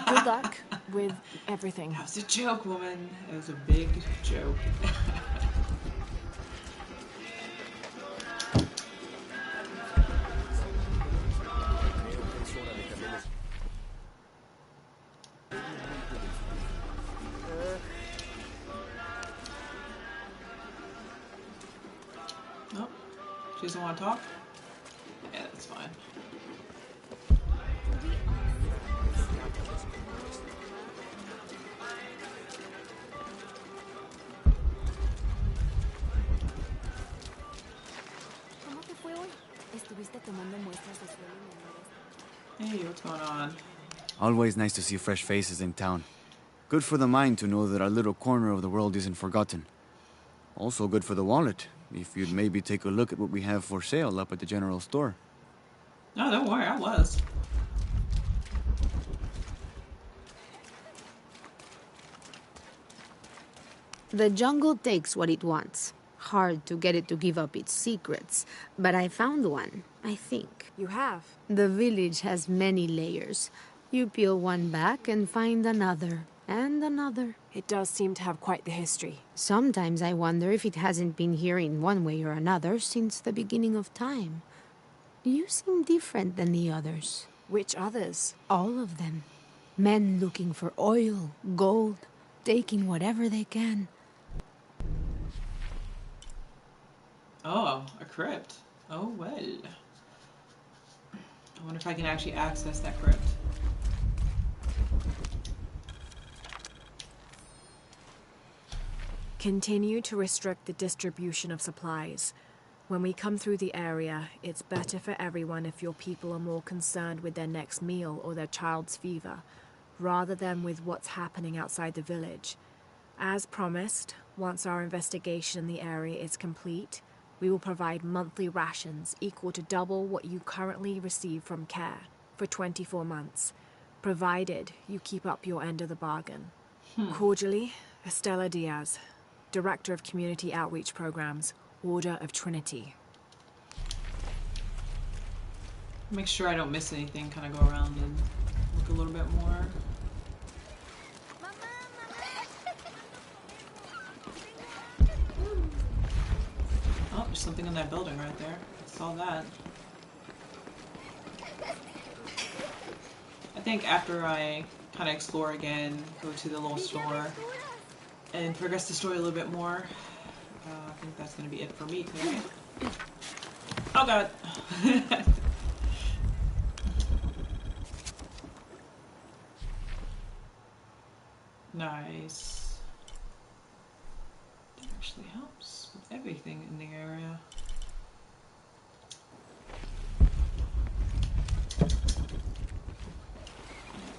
good luck with everything. That was a joke, woman. It was a big joke. Oh, she doesn't want to talk? Yeah, that's fine. Hey, what's going on? Always nice to see fresh faces in town. Good for the mind to know that our little corner of the world isn't forgotten. Also good for the wallet, if you'd maybe take a look at what we have for sale up at the general store. No, don't worry, I was. The jungle takes what it wants. Hard to get it to give up its secrets, but I found one, I think. You have? The village has many layers. You peel one back and find another, and another. It does seem to have quite the history. Sometimes I wonder if it hasn't been here in one way or another since the beginning of time. You seem different than the others. Which others? All of them. Men looking for oil, gold, taking whatever they can. Oh, a crypt. Oh, well. I wonder if I can actually access that crypt. Continue to restrict the distribution of supplies. When we come through the area, it's better for everyone if your people are more concerned with their next meal or their child's fever, rather than with what's happening outside the village. As promised, once our investigation in the area is complete, we will provide monthly rations equal to double what you currently receive from CARE for 24 months, provided you keep up your end of the bargain. Cordially, Estela Diaz, Director of Community Outreach Programs, Order of Trinity. Make sure I don't miss anything, kind of go around and look a little bit more. Oh, there's something in that building right there. I saw that. I think after I kind of explore again, go to the little store, and progress the story a little bit more, I think that's going to be it for me today. Oh god! Nice. That actually helps with everything in the area.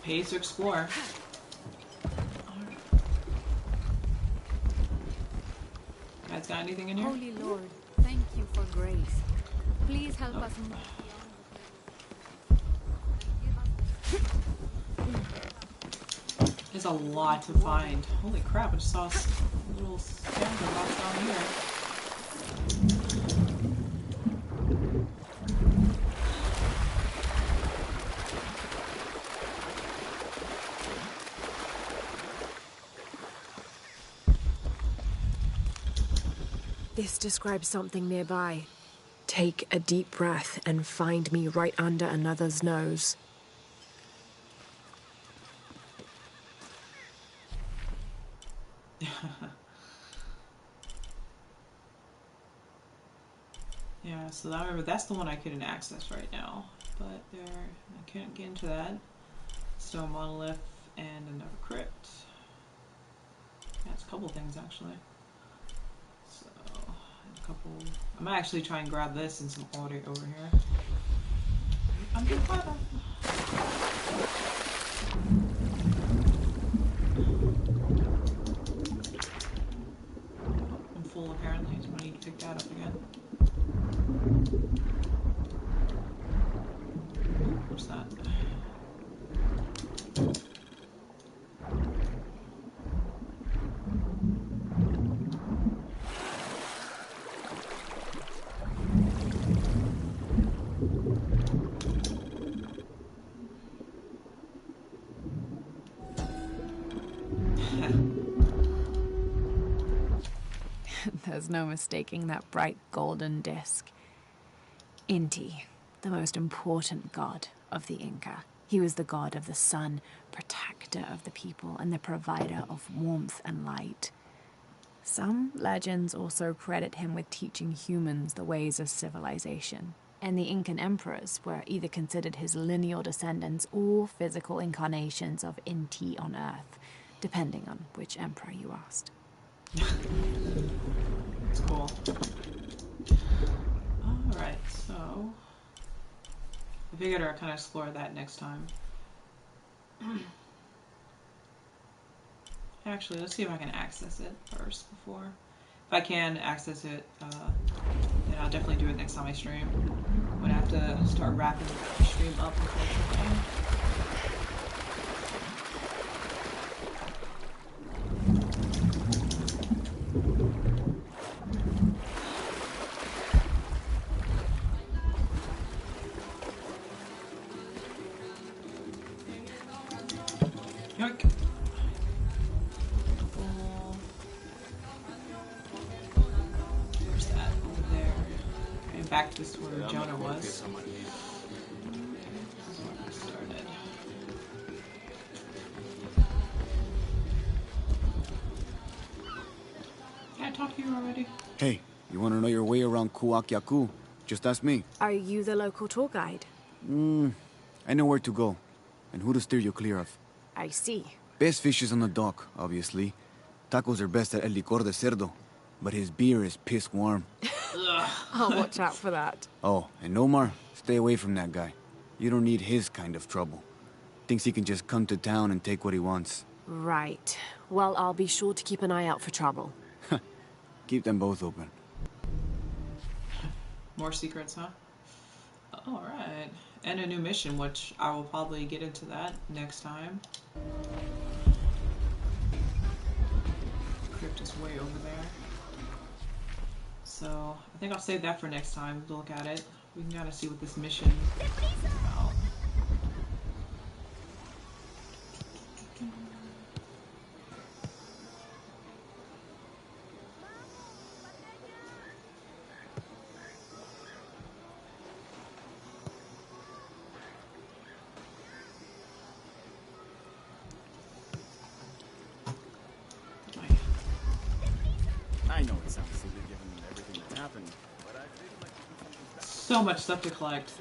Pays to explore. Guys, got anything in here? Holy Lord, thank you for grace. Please help us. There's a lot to find. Holy crap, I just saw a little scavenger box down here. This describes something nearby. Take a deep breath and find me right under another's nose. Yeah, so I remember that's the one I couldn't access right now. But there, I can't get into that. Stone monolith and another crypt. Yeah, it's a couple things actually. So, a couple. I might actually try and grab this and some audio over here. I'm doing clever. I'm full apparently, so I need to pick that up again. What's that? There's no mistaking that bright golden disc. Inti, the most important god of the Inca. He was the god of the sun, protector of the people, and the provider of warmth and light. Some legends also credit him with teaching humans the ways of civilization, and the Incan emperors were either considered his lineal descendants or physical incarnations of Inti on Earth, depending on which emperor you asked. That's cool. Alright, so I figured I'd kind of explore that next time. Actually, let's see if I can access it first before. If I can access it, then I'll definitely do it next time I stream. I'm gonna have to start wrapping the stream up, unfortunately. Yoink. Where's that? Over there. Okay, back to where Jonah was. That's where I started. Can I talk to you already? Hey, you want to know your way around Kuakyaku? Just ask me. Are you the local tour guide? I know where to go, and who to steer you clear of. I see. Best fish is on the dock, obviously. Tacos are best at El Licor de Cerdo, but his beer is piss warm. I'll watch out for that. Oh, and Omar, stay away from that guy. You don't need his kind of trouble. Thinks he can just come to town and take what he wants. Right. Well, I'll be sure to keep an eye out for trouble. Keep them both open. More secrets, huh? Alright. And a new mission, which I will probably get into that next time. Crypt is way over there. So, I think I'll save that for next time to look at it. We can kind of see what this mission is about. I know it sounds silly given everything that's happened, but I feel like so much stuff to collect.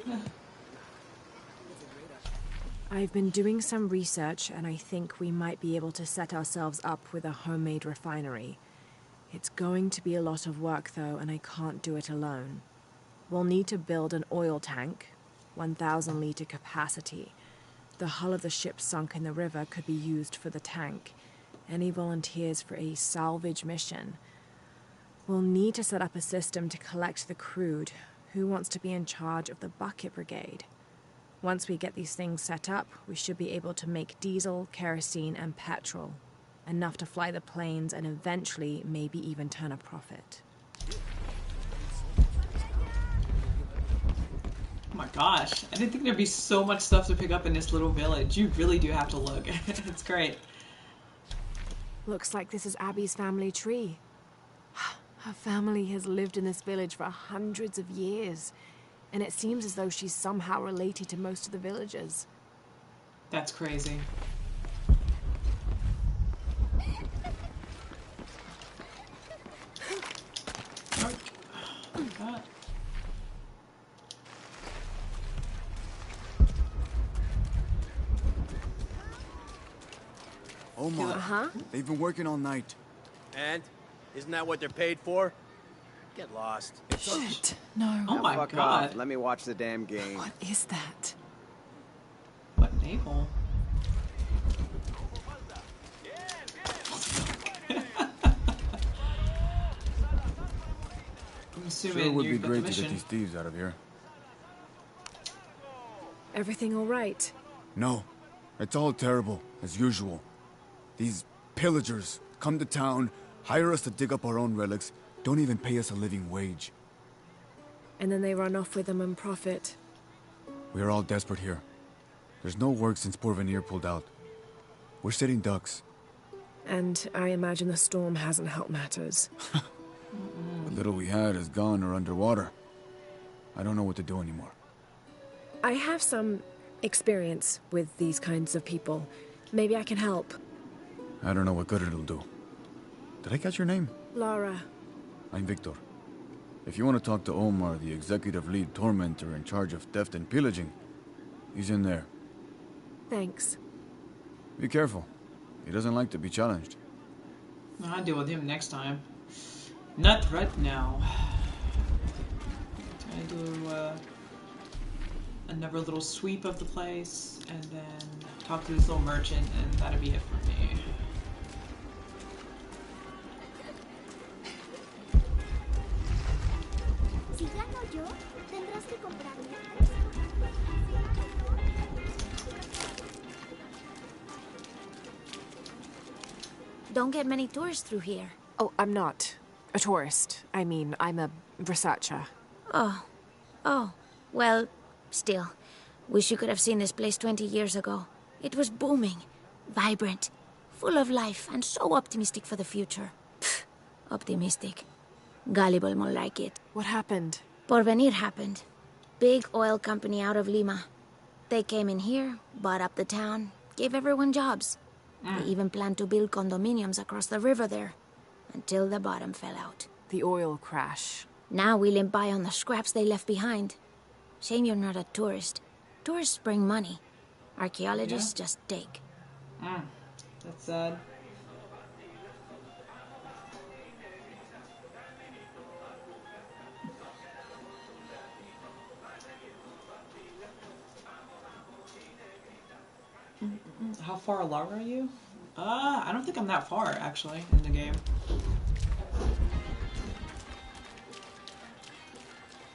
I've been doing some research, and I think we might be able to set ourselves up with a homemade refinery. It's going to be a lot of work, though, and I can't do it alone. We'll need to build an oil tank, 1,000-liter capacity. The hull of the ship sunk in the river could be used for the tank. Any volunteers for a salvage mission? We'll need to set up a system to collect the crude. Who wants to be in charge of the bucket brigade? Once we get these things set up, we should be able to make diesel, kerosene, and petrol. Enough to fly the planes and eventually maybe even turn a profit. Oh my gosh, I didn't think there'd be so much stuff to pick up in this little village. You really do have to look. It's great. Looks like this is Abby's family tree. Her family has lived in this village for hundreds of years, and it seems as though she's somehow related to most of the villagers. That's crazy. Omar, they've been working all night. And? Isn't that what they're paid for? Get lost. Shit, no. Oh my fuck god. off. Let me watch the damn game. What is that? What navel? I'm assuming Sure would you be got great the to get mission. these thieves out of here. Everything all right? No, it's all terrible, as usual. These pillagers come to town, hire us to dig up our own relics, don't even pay us a living wage. And then they run off with them and profit. We are all desperate here. There's no work since Porvenir pulled out. We're sitting ducks. And I imagine the storm hasn't helped matters. The little we had is gone or underwater. I don't know what to do anymore. I have some experience with these kinds of people. Maybe I can help. I don't know what good it'll do. Did I catch your name? Lara. I'm Victor. If you want to talk to Omar, the executive lead tormentor in charge of theft and pillaging, he's in there. Thanks. Be careful. He doesn't like to be challenged. I'll deal with him next time. Not right now. I do another little sweep of the place, and then talk to this little merchant, and that'll be it for me. Si gano yo, tendrás que comprarme. Don't get many tourists through here. Oh, I'm not a tourist. I mean, I'm a researcher. Oh. Well, still. Wish you could have seen this place 20 years ago. It was booming, vibrant, full of life, and so optimistic for the future. Pfft, optimistic. Gullible more like it. What happened? Porvenir happened. Big oil company out of Lima. They came in here, bought up the town, gave everyone jobs. They even planned to build condominiums across the river there, until the bottom fell out. The oil crash. Now we limp by on the scraps they left behind. Shame you're not a tourist. Tourists bring money. Archaeologists just take. That's sad. How far along are you? I don't think I'm that far, actually, in the game.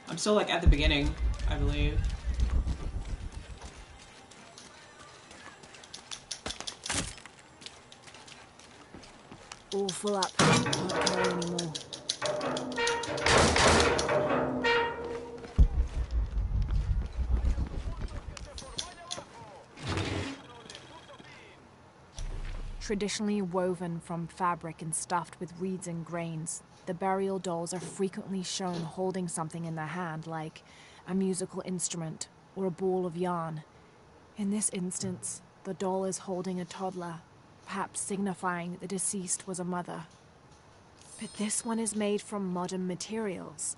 I'm still, like, at the beginning, I believe. All full up. Can't carry anymore. Traditionally woven from fabric and stuffed with reeds and grains, the burial dolls are frequently shown holding something in their hand, like a musical instrument or a ball of yarn. In this instance, the doll is holding a toddler, perhaps signifying that the deceased was a mother. But this one is made from modern materials.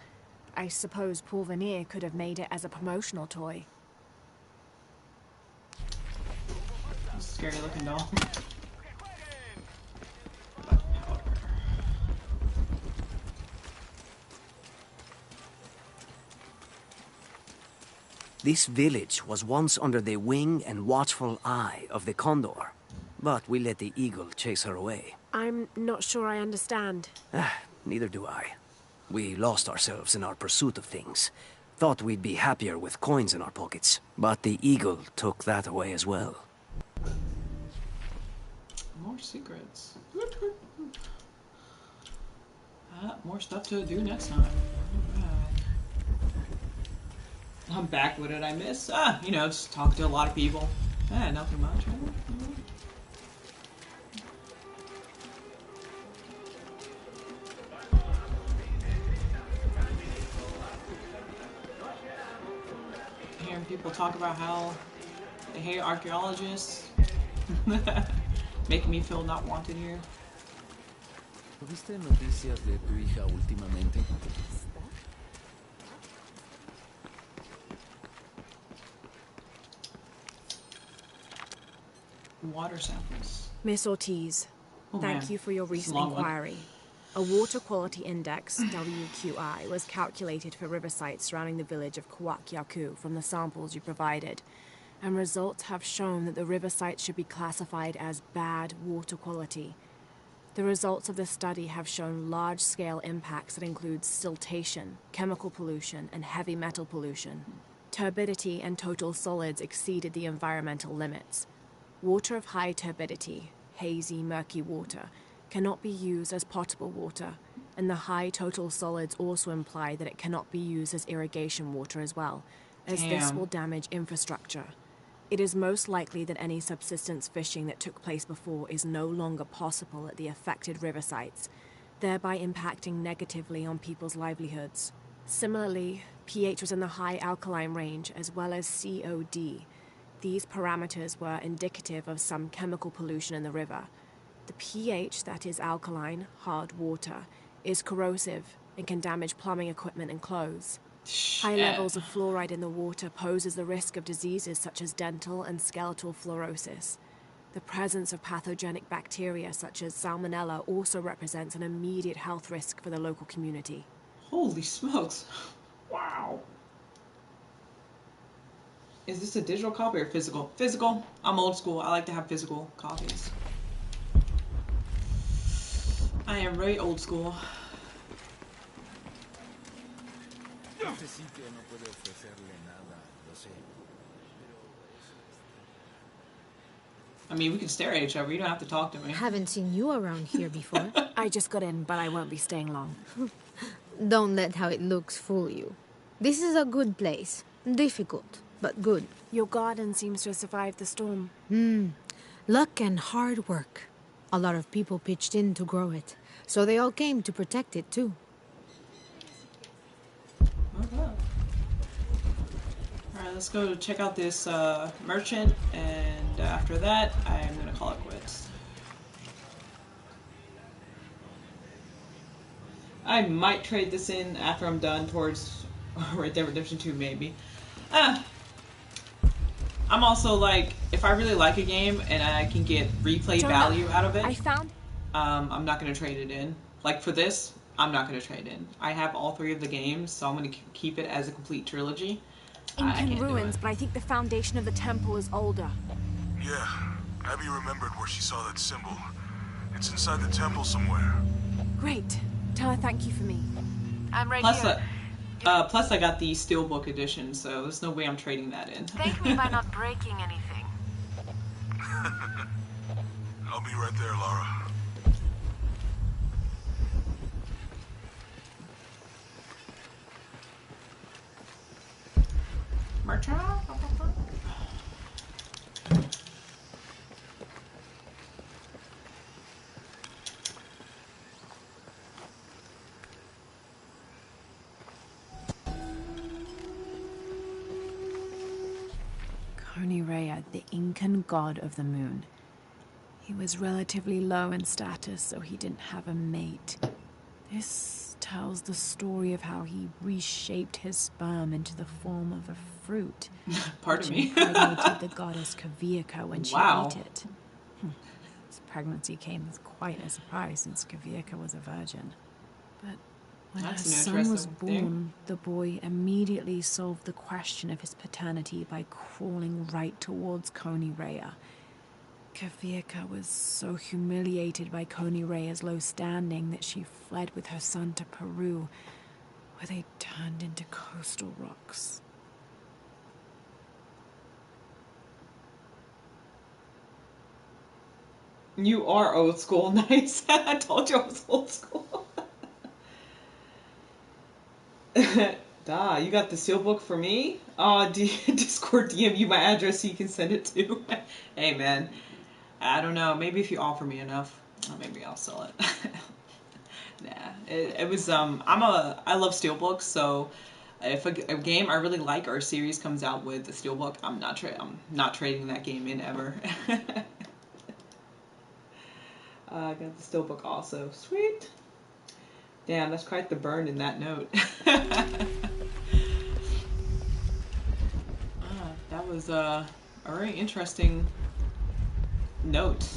I suppose Paul Veneer could have made it as a promotional toy. Scary looking doll. This village was once under the wing and watchful eye of the Condor, but we let the eagle chase her away. I'm not sure I understand. Neither do I. We lost ourselves in our pursuit of things. Thought we'd be happier with coins in our pockets, but the eagle took that away as well. More secrets. More stuff to do next time. I'm back. What did I miss? You know, just talk to a lot of people. Nothing much. Hearing people talk about how they hate archaeologists. Making me feel not wanted here. ¿Tuviste noticias de tu hija últimamente? Water samples. Miss Ortiz, thank you for your recent inquiry. A water quality index, WQI, was calculated for river sites surrounding the village of Kawakyaku from the samples you provided, and results have shown that the river sites should be classified as bad water quality. The results of the study have shown large-scale impacts that include siltation, chemical pollution, and heavy metal pollution. Turbidity and total solids exceeded the environmental limits. Water of high turbidity, hazy, murky water, cannot be used as potable water, and the high total solids also imply that it cannot be used as irrigation water as well, as this will damage infrastructure. It is most likely that any subsistence fishing that took place before is no longer possible at the affected river sites, thereby impacting negatively on people's livelihoods. Similarly, pH was in the high alkaline range as well as COD. These parameters were indicative of some chemical pollution in the river. The pH, that is alkaline, hard water, is corrosive and can damage plumbing equipment and clothes. High levels of fluoride in the water poses the risk of diseases such as dental and skeletal fluorosis. The presence of pathogenic bacteria such as salmonella also represents an immediate health risk for the local community. Holy smokes. Wow. Is this a digital copy or physical? Physical. I'm old school. I like to have physical copies. I am very old school. I mean, we can stare at each other. You don't have to talk to me. Haven't seen you around here before. I just got in, but I won't be staying long. Don't let how it looks fool you. This is a good place. Difficult, but good. Your garden seems to have survived the storm. Luck and hard work. A lot of people pitched in to grow it, so they all came to protect it too. Alright, let's go check out this merchant, and after that, I'm gonna call it quits. I might trade this in after I'm done towards Red Dead Redemption 2, maybe. I'm also like, if I really like a game and I can get replay value out of it, I'm not gonna trade it in. Like for this, I'm not gonna trade in. I have all 3 of the games, so I'm gonna keep it as a complete trilogy. Incan ruins, but I think the foundation of the temple is older. Yeah, Abby remembered where she saw that symbol. It's inside the temple somewhere. Great. Tell her thank you for me. I'm right Plus, here. plus I got the Steelbook edition, so there's no way I'm trading that in. Thank me by not breaking anything. I'll be right there, Lara. Coney Rea, the Incan god of the moon. He was relatively low in status, so he didn't have a mate. This tells the story of how he reshaped his sperm into the form of a fruit. Pardon me. Impregnated the goddess Kavika when she Wow. ate it. His pregnancy came as quite a surprise since Kavika was a virgin. But when That's her an son was interesting thing. born, the boy immediately solved the question of his paternity by crawling right towards Coney Rea. Kavika was so humiliated by Coney Rea's low standing that she fled with her son to Peru, where they turned into coastal rocks. You are old school. Nice. I told you I was old school. Duh, you got the Steelbook for me? Discord DM you my address so you can send it to. Hey man, I don't know. Maybe if you offer me enough, maybe I'll sell it. Nah, it was I love Steelbooks, so if a game I really like or a series comes out with the Steelbook, I'm not trading that game in ever. I got the Steelbook also. Sweet. Damn, that's quite the burn in that note. That was a very interesting note.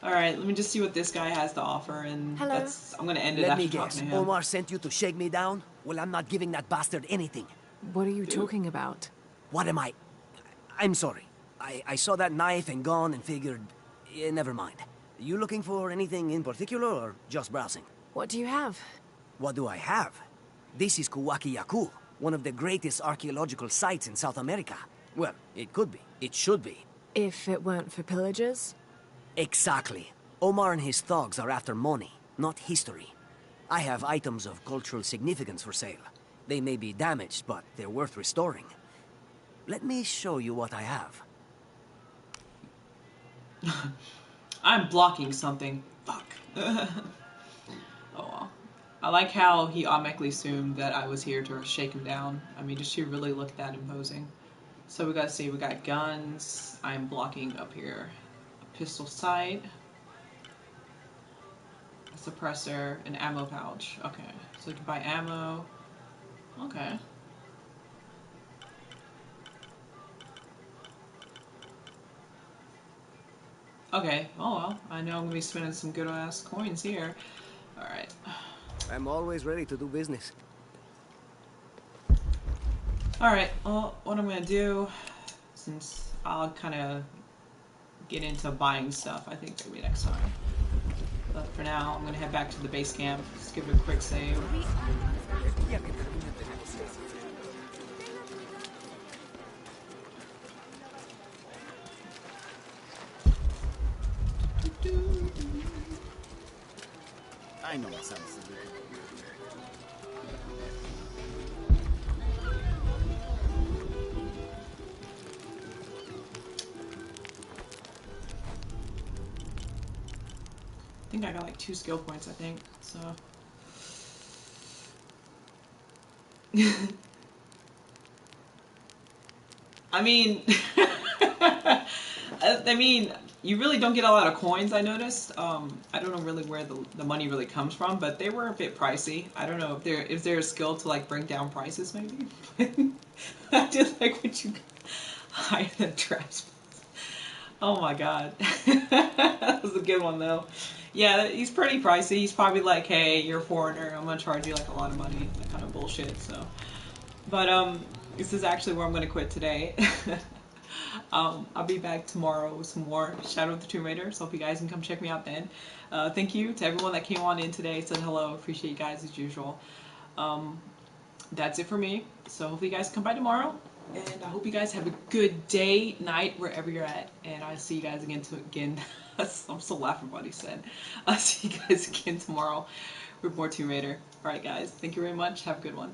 Alright, let me just see what this guy has to offer, and Hello. I'm gonna end it Let me after talking guess. to him. Omar sent you to shake me down? Well, I'm not giving that bastard anything. What are you talking about? What am I? I'm sorry. I saw that knife and gun and figured... never mind. You looking for anything in particular or just browsing? What do you have? What do I have? This is Kuwaki Yaku, one of the greatest archaeological sites in South America. Well, it could be. It should be. If it weren't for pillagers? Exactly. Omar and his thugs are after money, not history. I have items of cultural significance for sale. They may be damaged, but they're worth restoring. Let me show you what I have. I'm blocking something. Fuck. Oh well. I like how he automatically assumed that I was here to shake him down. I mean, does she really look that imposing? So we gotta see, we got guns. I'm blocking up here. A pistol sight. A suppressor, an ammo pouch. Okay, so you can buy ammo. Okay. Okay, oh well, I know I'm gonna be spending some good ass coins here. Alright. I'm always ready to do business. Alright, well, what I'm gonna do, since I'll kind of get into buying stuff, I think maybe next time. But for now, I'm gonna head back to the base camp, just give it a quick save. I know it sounds silly. I think I got like 2 skill points, I think, so. I mean, you really don't get a lot of coins, I noticed. I don't know really where the money really comes from, but they were a bit pricey. I don't know if there's a skill to like bring down prices, maybe. I just like what you hide the trash. Oh my god. That was a good one though. Yeah, he's pretty pricey. He's probably like, hey, you're a foreigner, I'm gonna charge you like a lot of money. That kind of bullshit, so. But, this is actually where I'm gonna quit today. I'll be back tomorrow with some more Shadow of the Tomb Raider, so hope you guys can come check me out then. Thank you to everyone that came on in today, said hello, appreciate you guys as usual. That's it for me, so hopefully you guys come by tomorrow, and I hope you guys have a good day, night, wherever you're at, and I'll see you guys again I'm still laughing about what he said. I'll see you guys again tomorrow with more Tomb Raider. Alright guys, thank you very much, have a good one.